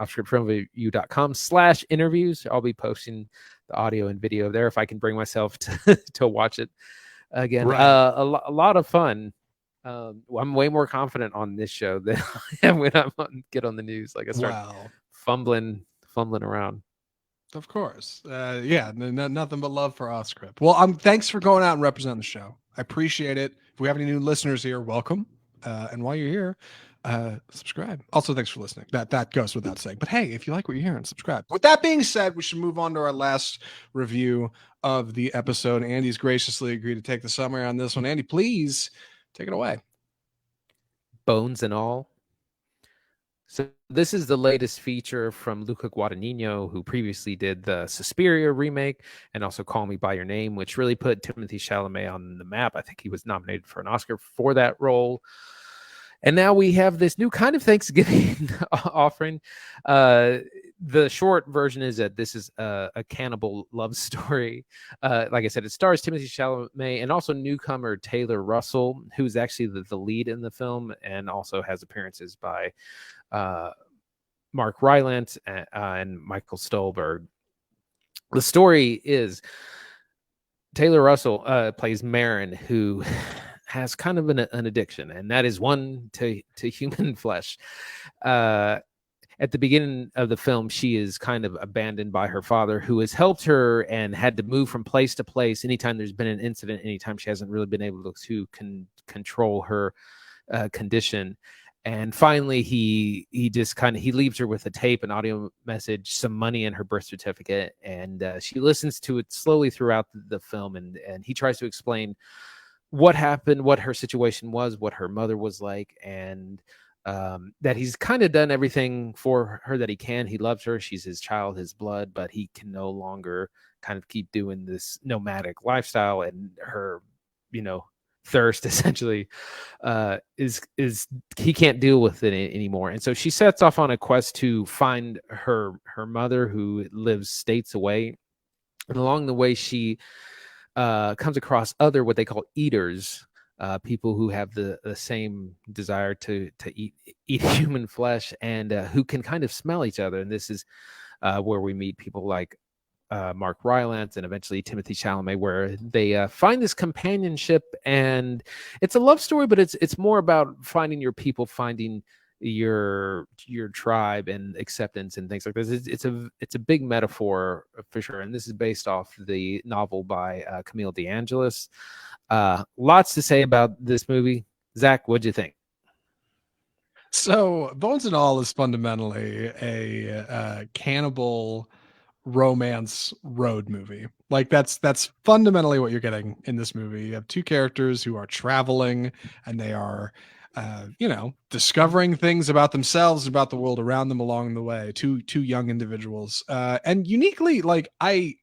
offscriptfilmreview.com/interviews. I'll be posting the audio and video there if I can bring myself to watch it again. Right. A lot of fun. I'm way more confident on this show than I am when get on the news. Like I start fumbling around. Of course. Yeah, nothing but love for Offscript. Well, thanks for going out and representing the show. I appreciate it. If we have any new listeners here, welcome. And while you're here, subscribe. Also, thanks for listening. That goes without saying. But hey, if you like what you're hearing, subscribe. With that being said, we should move on to our last review of the episode. Andy's graciously agreed to take the summary on this one. Andy, please take it away. Bones and all. So this is the latest feature from Luca Guadagnino, who previously did the Suspiria remake and also Call Me By Your Name, which really put Timothée Chalamet on the map. I think he was nominated for an Oscar for that role. And now we have this new kind of Thanksgiving offering. The short version is that this is a cannibal love story. Like I said, it stars Timothée Chalamet and also newcomer Taylor Russell, who's actually the lead in the film, and also has appearances by Mark Rylance and Michael Stolberg. The story is Taylor Russell plays Marin, who has kind of an addiction, and that is one to human flesh. At the beginning of the film, she is kind of abandoned by her father, who has helped her and had to move from place to place anytime there's been an incident, anytime she hasn't really been able to control her condition. And finally, he leaves her with a tape, an audio message, some money, and her birth certificate, and she listens to it slowly throughout the film, and he tries to explain what happened, what her situation was, what her mother was like, and that he's kind of done everything for her that he can. He loves her. She's his child, his blood, but he can no longer kind of keep doing this nomadic lifestyle, and her, thirst essentially is he can't deal with it anymore. And so she sets off on a quest to find her mother, who lives states away. And along the way, she comes across other what they call eaters, people who have the same desire to eat human flesh, and who can kind of smell each other. And this is where we meet people like Mark Rylance and eventually Timothée Chalamet, where they find this companionship. And it's a love story, but it's more about finding your people, finding your tribe, and acceptance and things like this. It's a big metaphor for sure. And this is based off the novel by Camille DeAngelis. Lots to say about this movie. Zach, what'd you think? So Bones and All is fundamentally a cannibal romance road movie. Like that's fundamentally what you're getting in this movie. You have two characters who are traveling, and they are discovering things about themselves, about the world around them along the way. Two young individuals, and uniquely, like I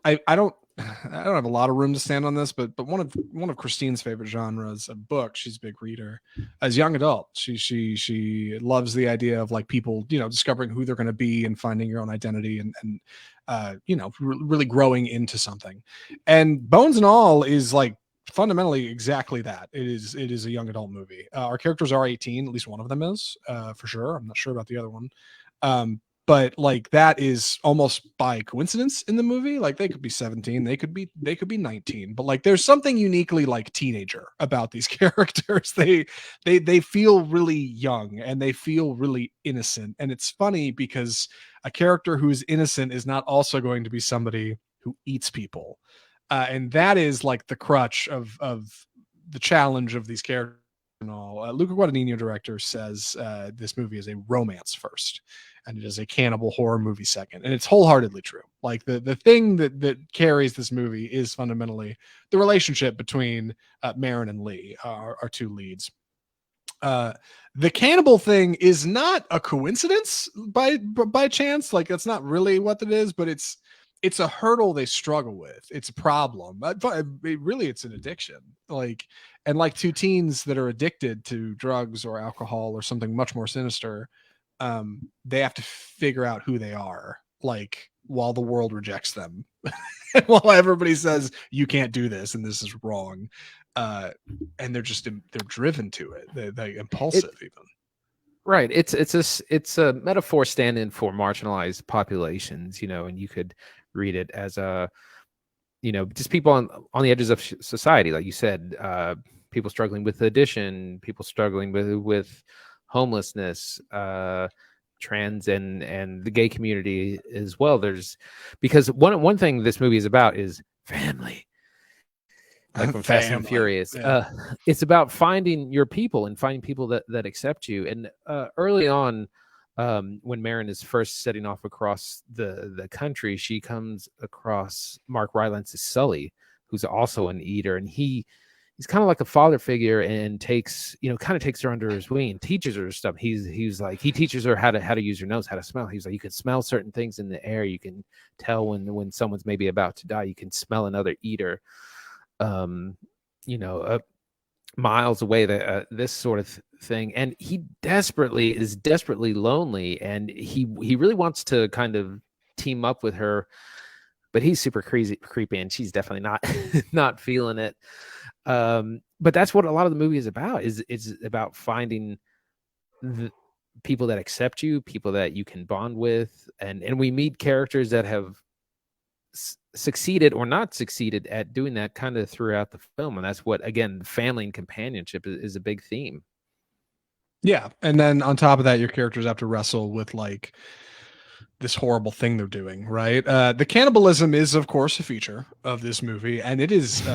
don't I don't have a lot of room to stand on this, but one of Christine's favorite genres of books, she's a big reader. As a young adult, she loves the idea of like people, discovering who they're going to be and finding your own identity and really growing into something. And Bones and All is like fundamentally exactly that. It is a young adult movie. Our characters are 18, at least one of them is, for sure. I'm not sure about the other one. But like that is almost by coincidence in the movie. Like they could be 17, they could be 19, but like there's something uniquely like teenager about these characters. They feel really young and they feel really innocent. And it's funny because a character who's innocent is not also going to be somebody who eats people. And that is like the crutch of the challenge of these characters. And all. Luca Guadagnino, director, says this movie is a romance first, and it is a cannibal horror movie second, and it's wholeheartedly true. Like the thing that carries this movie is fundamentally the relationship between Marin and Lee, our two leads. The cannibal thing is not a coincidence by chance. Like that's not really what it is, but it's a hurdle they struggle with. It's a problem. But really, it's an addiction. And like two teens that are addicted to drugs or alcohol or something much more sinister, they have to figure out who they are, like while the world rejects them, while everybody says you can't do this and this is wrong, and they're driven to it. They're impulsive even. Right. It's a metaphor stand-in for marginalized populations, and you could read it as a, just people on the edges of society, like you said, people struggling with addiction, people struggling with homelessness, trans and the gay community as well. Because one thing this movie is about is family. Like from Fast and Furious. Yeah. It's about finding your people and finding people that accept you. And early on, when Marin is first setting off across the country, she comes across Mark Rylance's Sully, who's also an eater, and he's kind of like a father figure and takes her under his wing and teaches her stuff. He's like, he teaches her how to use her nose, how to smell. He's like, you can smell certain things in the air. You can tell when someone's maybe about to die. You can smell another eater. Miles away, this sort of thing, and he is desperately lonely, and he really wants to kind of team up with her, but he's super creepy, and she's definitely not feeling it. But that's what a lot of the movie is about. It's about finding the people that accept you, people that you can bond with, and we meet characters that have succeeded or not succeeded at doing that kind of throughout the film, and that's what, again, family and companionship is a big theme. Yeah, and then on top of that, your characters have to wrestle with like this horrible thing they're doing, right? The cannibalism is, of course, a feature of this movie, and it is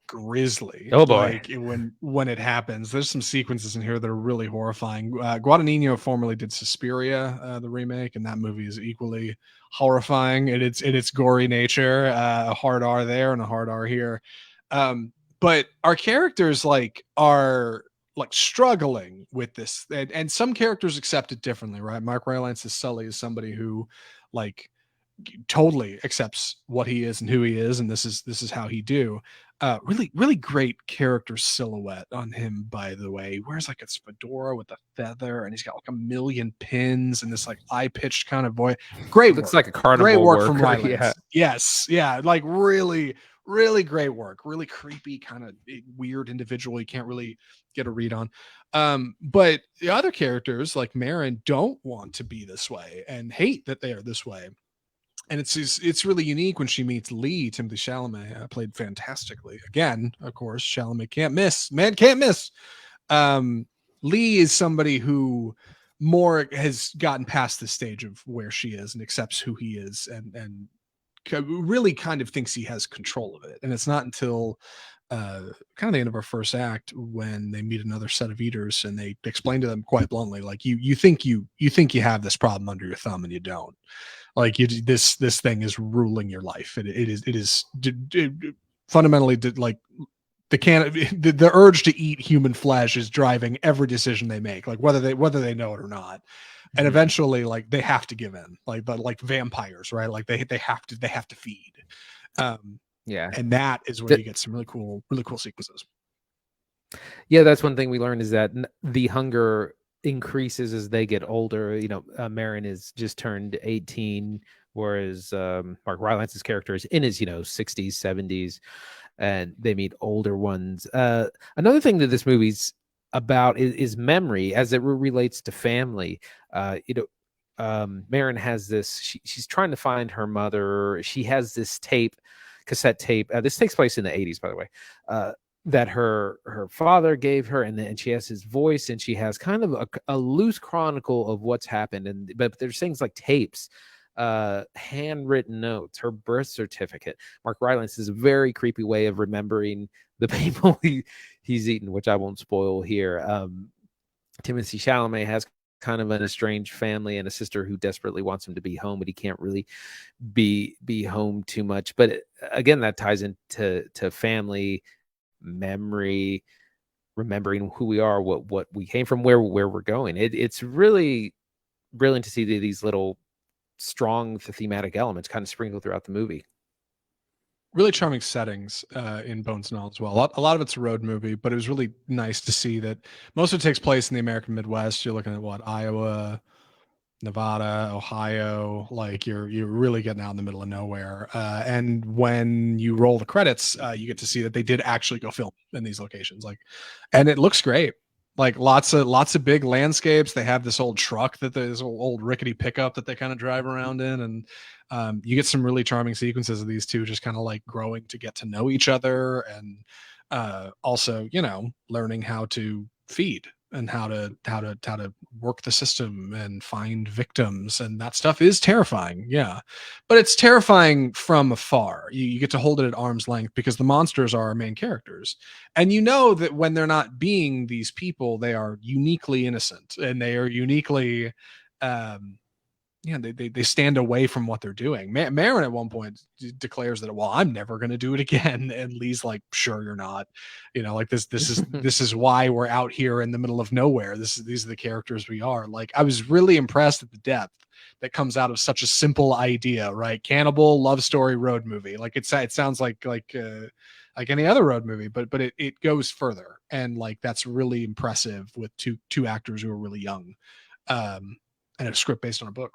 grisly. Oh boy. Like when it happens, there's some sequences in here that are really horrifying. Guadagnino formerly did Suspiria, the remake, and that movie is equally horrifying in its gory nature. A hard R there and a hard R here. But our characters are struggling with this, and some characters accept it differently, right? Mark Rylance's Sully is somebody who totally accepts what he is and who he is, and this is how he do. Really great character silhouette on him, by the way. He wears like a fedora with a feather, and he's got like a million pins and this like high-pitched kind of voice. Great Looks work. like a carnival great work worker. From Rylance. Yeah. Yes, yeah, like really great work. Really creepy, kind of weird individual you can't really get a read on. But the other characters like Marin don't want to be this way and hate that they are this way. And it's really unique when she meets Lee. Timothée Chalamet played fantastically. Again, of course, Chalamet can't miss. Man can't miss. Lee is somebody who more has gotten past the stage of where she is and accepts who he is and really kind of thinks he has control of it. And it's not until kind of the end of our first act when they meet another set of eaters and they explain to them quite bluntly, like you think you have this problem under your thumb and you don't. Like this thing is ruling your life. It is fundamentally like the urge to eat human flesh is driving every decision they make, like whether they know it or not. And eventually, like they have to give in, like vampires, right? Like they have to feed. Yeah. And that is where you get some really cool sequences. Yeah, that's one thing we learned is that the hunger increases as they get older. Marin is just turned 18, whereas Mark Rylance's character is in his 60s, 70s, and they meet older ones. Another thing that this movie's about is memory as it relates to family. Marin has this. She's trying to find her mother. She has this cassette tape. This takes place in the 80s, by the way. That her father gave her, and she has his voice, and she has kind of a loose chronicle of what's happened. But there's things like tapes, handwritten notes, her birth certificate. Mark Rylance is a very creepy way of remembering the people he's eaten, which I won't spoil here. Timothée Chalamet has kind of an estranged family and a sister who desperately wants him to be home, but he can't really be home too much. But again, that ties into family, memory, remembering who we are, what we came from, where we're going. It's really brilliant to see these little strong thematic elements kind of sprinkled throughout the movie. Really charming settings in Bones and All as well. A lot of it's a road movie, but it was really nice to see that most of it takes place in the American Midwest. You're looking at Iowa, Nevada, Ohio, like you're really getting out in the middle of nowhere. And when you roll the credits, you get to see that they did actually go film in these locations. And it looks great. Like lots of big landscapes. They have this old truck this old rickety pickup that they kind of drive around in, and you get some really charming sequences of these two just kind of like growing to get to know each other, and also learning how to feed and how to work the system and find victims, and that stuff is terrifying. Yeah, but it's terrifying from afar. You get to hold it at arm's length because the monsters are our main characters, and that when they're not being these people, they are uniquely innocent, and they are uniquely they stand away from what they're doing. Marin at one point declares that, well, I'm never going to do it again. And Lee's like, sure, you're not, like this is why we're out here in the middle of nowhere. These are the characters we are. Like, I was really impressed at the depth that comes out of such a simple idea, right? Cannibal love story road movie. Like it sounds like any other road movie, but it goes further. And like, that's really impressive with two actors who are really young, and a script based on a book.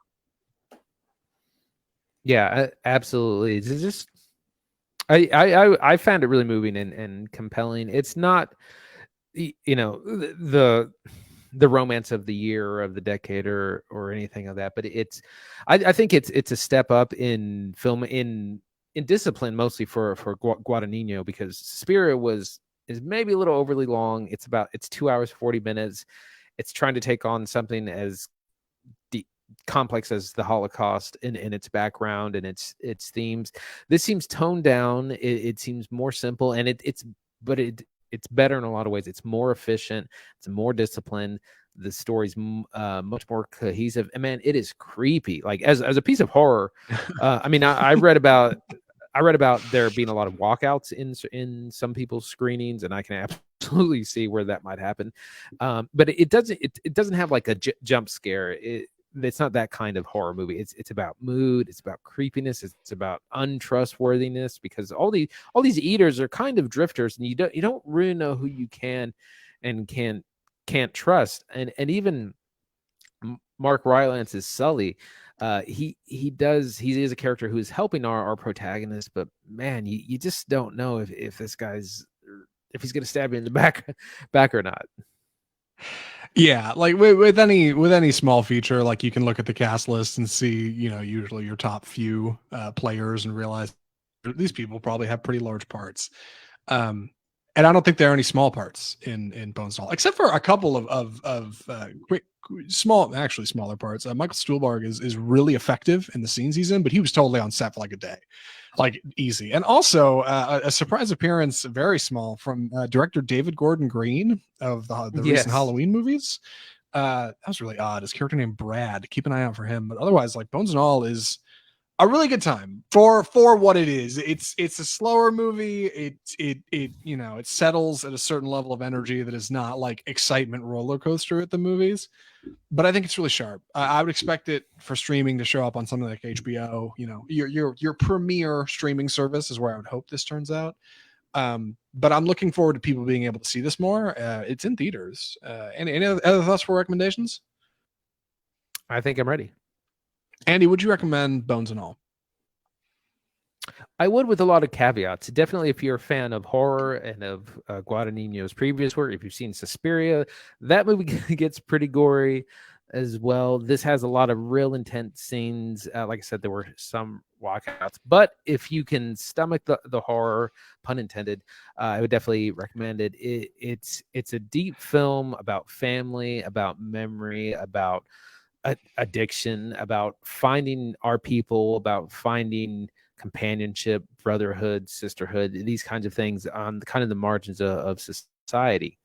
Yeah, absolutely. It's just I found it really moving and compelling. It's not the romance of the year or of the decade or anything of that, but I think it's a step up in film in discipline, mostly for Guadagnino, because Suspiria is maybe a little overly long. It's 2 hours 40 minutes. It's trying to take on something as complex as the Holocaust in its background and its themes. This seems toned down. It seems more simple, and it's better in a lot of ways. It's more efficient. It's more disciplined. The story's much more cohesive. And man, it is creepy. Like as a piece of horror. I mean, I read about there being a lot of walkouts in some people's screenings, and I can absolutely see where that might happen. But it doesn't have like a jump scare. It's not that kind of horror movie. It's about mood. It's about creepiness. It's about untrustworthiness, because all these eaters are kind of drifters, and you don't really know who you can and can't trust. And even Mark Rylance's Sully, he is a character who is helping our protagonist, but man, you just don't know if this guy's, if he's gonna stab you in the back or not. Yeah, like with any small feature, like you can look at the cast list and see, usually your top few players and realize these people probably have pretty large parts. And I don't think there are any small parts in Bones and All, except for a couple of quick, smaller parts. Michael Stuhlbarg is really effective in the scenes he's in, but he was totally on set for like a day, like easy. And also a surprise appearance, very small, from director David Gordon Green of the recent Halloween movies. That was really odd. His character named Brad. Keep an eye out for him. But otherwise, like Bones and All is a really good time for what it is. It's a slower movie. It you know, it settles at a certain level of energy that is not like excitement roller coaster at the movies. But I think it's really sharp. I would expect it for streaming to show up on something like HBO. You know, your premier streaming service is where I would hope this turns out. But I'm looking forward to people being able to see this more. It's in theaters. Any other thoughts for recommendations? I think I'm ready. Andy, would you recommend Bones and All? I would, with a lot of caveats. Definitely, if you're a fan of horror and of Guadagnino's previous work, if you've seen Suspiria, that movie gets pretty gory as well. This has a lot of real intense scenes. Like I said, there were some walkouts, but if you can stomach the horror, pun intended, I would definitely recommend it. It's a deep film about family, about memory, about addiction, about finding our people, about finding companionship, brotherhood, sisterhood, these kinds of things on kind of the margins of society.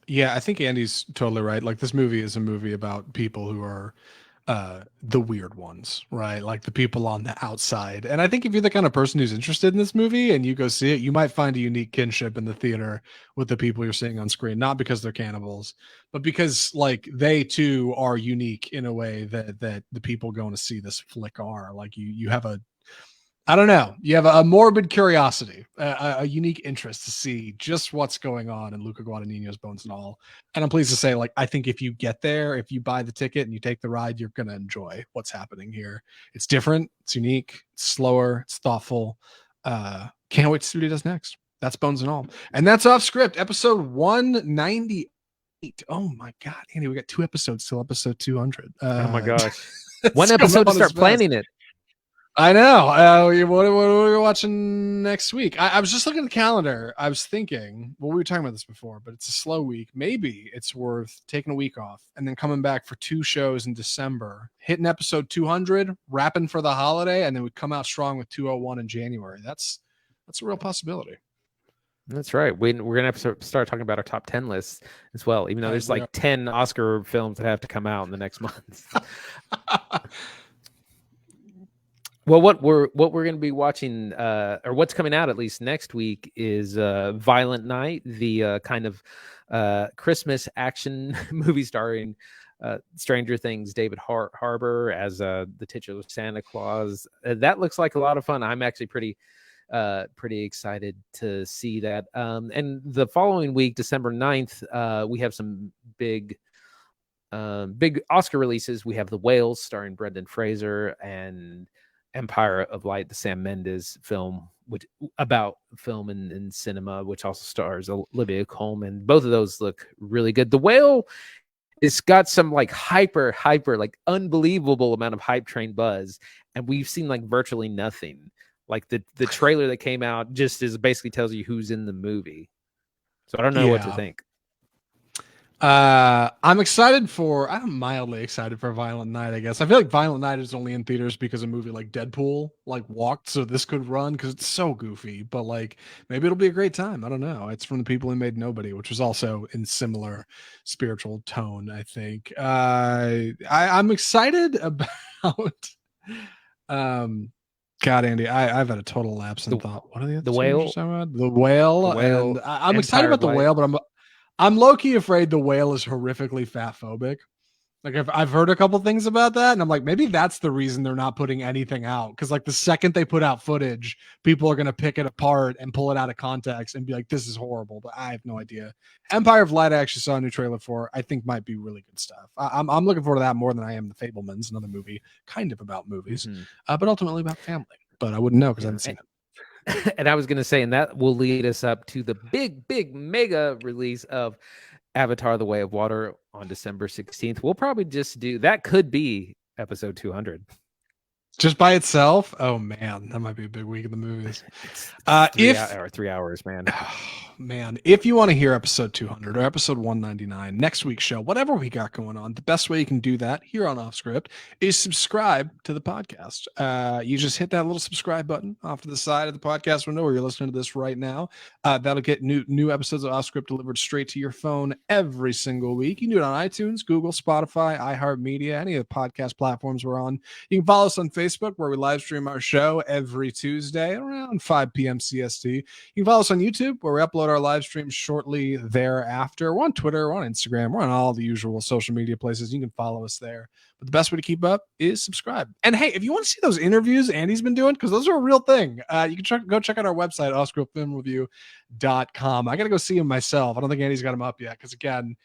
Yeah, I think Andy's totally right. Like, this movie is a movie about people who are the weird ones, right? Like the people on the outside. And I think if you're the kind of person who's interested in this movie and you go see it, you might find a unique kinship in the theater with the people you're seeing on screen, not because they're cannibals, but because like they too are unique in a way that the people going to see this flick are. Like you have a, I don't know. You have a morbid curiosity, a unique interest to see just what's going on in Luca Guadagnino's Bones and All. And I'm pleased to say, like, I think if you get there, if you buy the ticket and you take the ride, you're going to enjoy what's happening here. It's different. It's unique. It's slower. It's thoughtful. Can't wait to see what he does next. That's Bones and All. And that's Off Script, episode 198. Oh my God, Andy, we got 2 episodes till episode 200. Oh my gosh. One episode to start planning it. I know. What are we watching next week? I was just looking at the calendar. I was thinking, well, we were talking about this before, but it's a slow week. Maybe it's worth taking a week off and then coming back for 2 shows in December, hitting episode 200, wrapping for the holiday, and then we come out strong with 201 in January. That's a real possibility. That's right. We're going to start talking about our top 10 lists as well, even though there's like 10 Oscar films that have to come out in the next month. Well, what we're going to be watching, or what's coming out at least next week, is Violent Night, the kind of Christmas action movie starring Stranger Things David Harbour as the titular Santa Claus. That looks like a lot of fun. I'm actually pretty excited to see that. And the following week, December 9th, we have some big Oscar releases. We have The Whale starring Brendan Fraser and Empire of Light, the Sam Mendes film, which about film and cinema, which also stars Olivia Colman. Both of those look really good. The Whale, it's got some like hyper, like unbelievable amount of hype train buzz, and we've seen like virtually nothing. Like the trailer that came out just basically tells you who's in the movie. So I don't know what to think. I'm mildly excited for Violent Night, I guess. I feel like Violent Night is only in theaters because a movie like Deadpool like walked, so this could run because it's so goofy, but like maybe it'll be a great time. I don't know. It's from the people who made Nobody, which was also in similar spiritual tone, I think. I'm excited about God, Andy, I've had a total lapse in thought. What are the Whale? The Whale. And I'm excited about The Whale, but I'm low-key afraid The Whale is horrifically fat-phobic. Like I've heard a couple things about that, and I'm like, maybe that's the reason they're not putting anything out. Because like the second they put out footage, people are gonna pick it apart and pull it out of context and be like, "This is horrible." But I have no idea. Empire of Light, I actually saw a new trailer for. I think might be really good stuff. I'm looking forward to that more than I am The Fabelmans, another movie kind of about movies, but ultimately about family. But I wouldn't know because I haven't seen it. And I was going to say, and that will lead us up to the big mega release of Avatar: The Way of Water on December 16th. We'll probably just do that. Could be episode 200. Just by itself? Oh man, that might be a big week in the movies. It's If 3 hours, man. man, if you want to hear episode 200 or episode 199, next week's show, whatever we got going on, the best way you can do that here on Off Script is subscribe to the podcast. You just hit that little subscribe button off to the side of the podcast window where you're listening to this right now. That'll get new episodes of Off Script delivered straight to your phone every single week. You can do it on iTunes, Google, Spotify, iHeartMedia, any of the podcast platforms we're on. You can follow us on Facebook where we live stream our show every Tuesday around 5 p.m. CST. You can follow us on YouTube where we upload our live streams shortly thereafter. We're on Twitter, we're on Instagram, we're on all the usual social media places. You can follow us there. But the best way to keep up is subscribe. And hey, if you want to see those interviews Andy's been doing, because those are a real thing, you can go check out our website, offscriptfilmreview.com. I got to go see him myself. I don't think Andy's got him up yet because, again,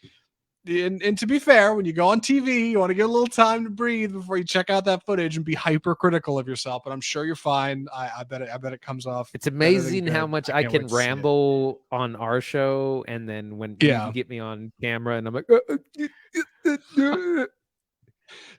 and to be fair, when you go on TV, you want to get a little time to breathe before you check out that footage and be hypercritical of yourself. But I'm sure you're fine. I bet it comes off. It's amazing how much I can ramble on our show, and then when you get me on camera, and I'm like,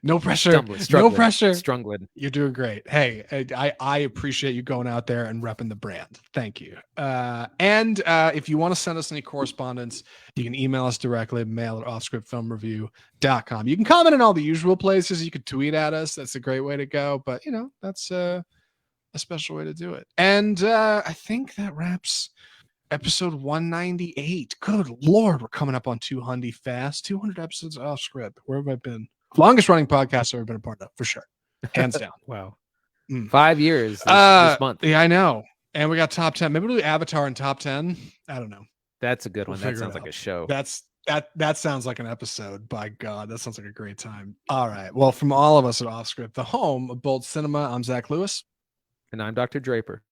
no pressure, no pressure. Struggling. You're doing great. Hey, I appreciate you going out there and repping the brand. Thank you. And if you want to send us any correspondence, you can email us directly, mail at offscriptfilmreview.com. You can comment in all the usual places. You could tweet at us. That's a great way to go. But, that's a special way to do it. And I think that wraps episode 198. Good Lord, we're coming up on 200 fast. 200 episodes off script. Where have I been? Longest running podcast I've ever been a part of, for sure. Hands down. Wow. 5 years this month. Yeah, I know. And we got top 10. Maybe we'll do Avatar in top 10. I don't know. That's a good one. That sounds like a show. That sounds like an episode. By God, that sounds like a great time. All right. Well, from all of us at Off Script, the home of bold cinema, I'm Zach Lewis. And I'm Dr. Draper.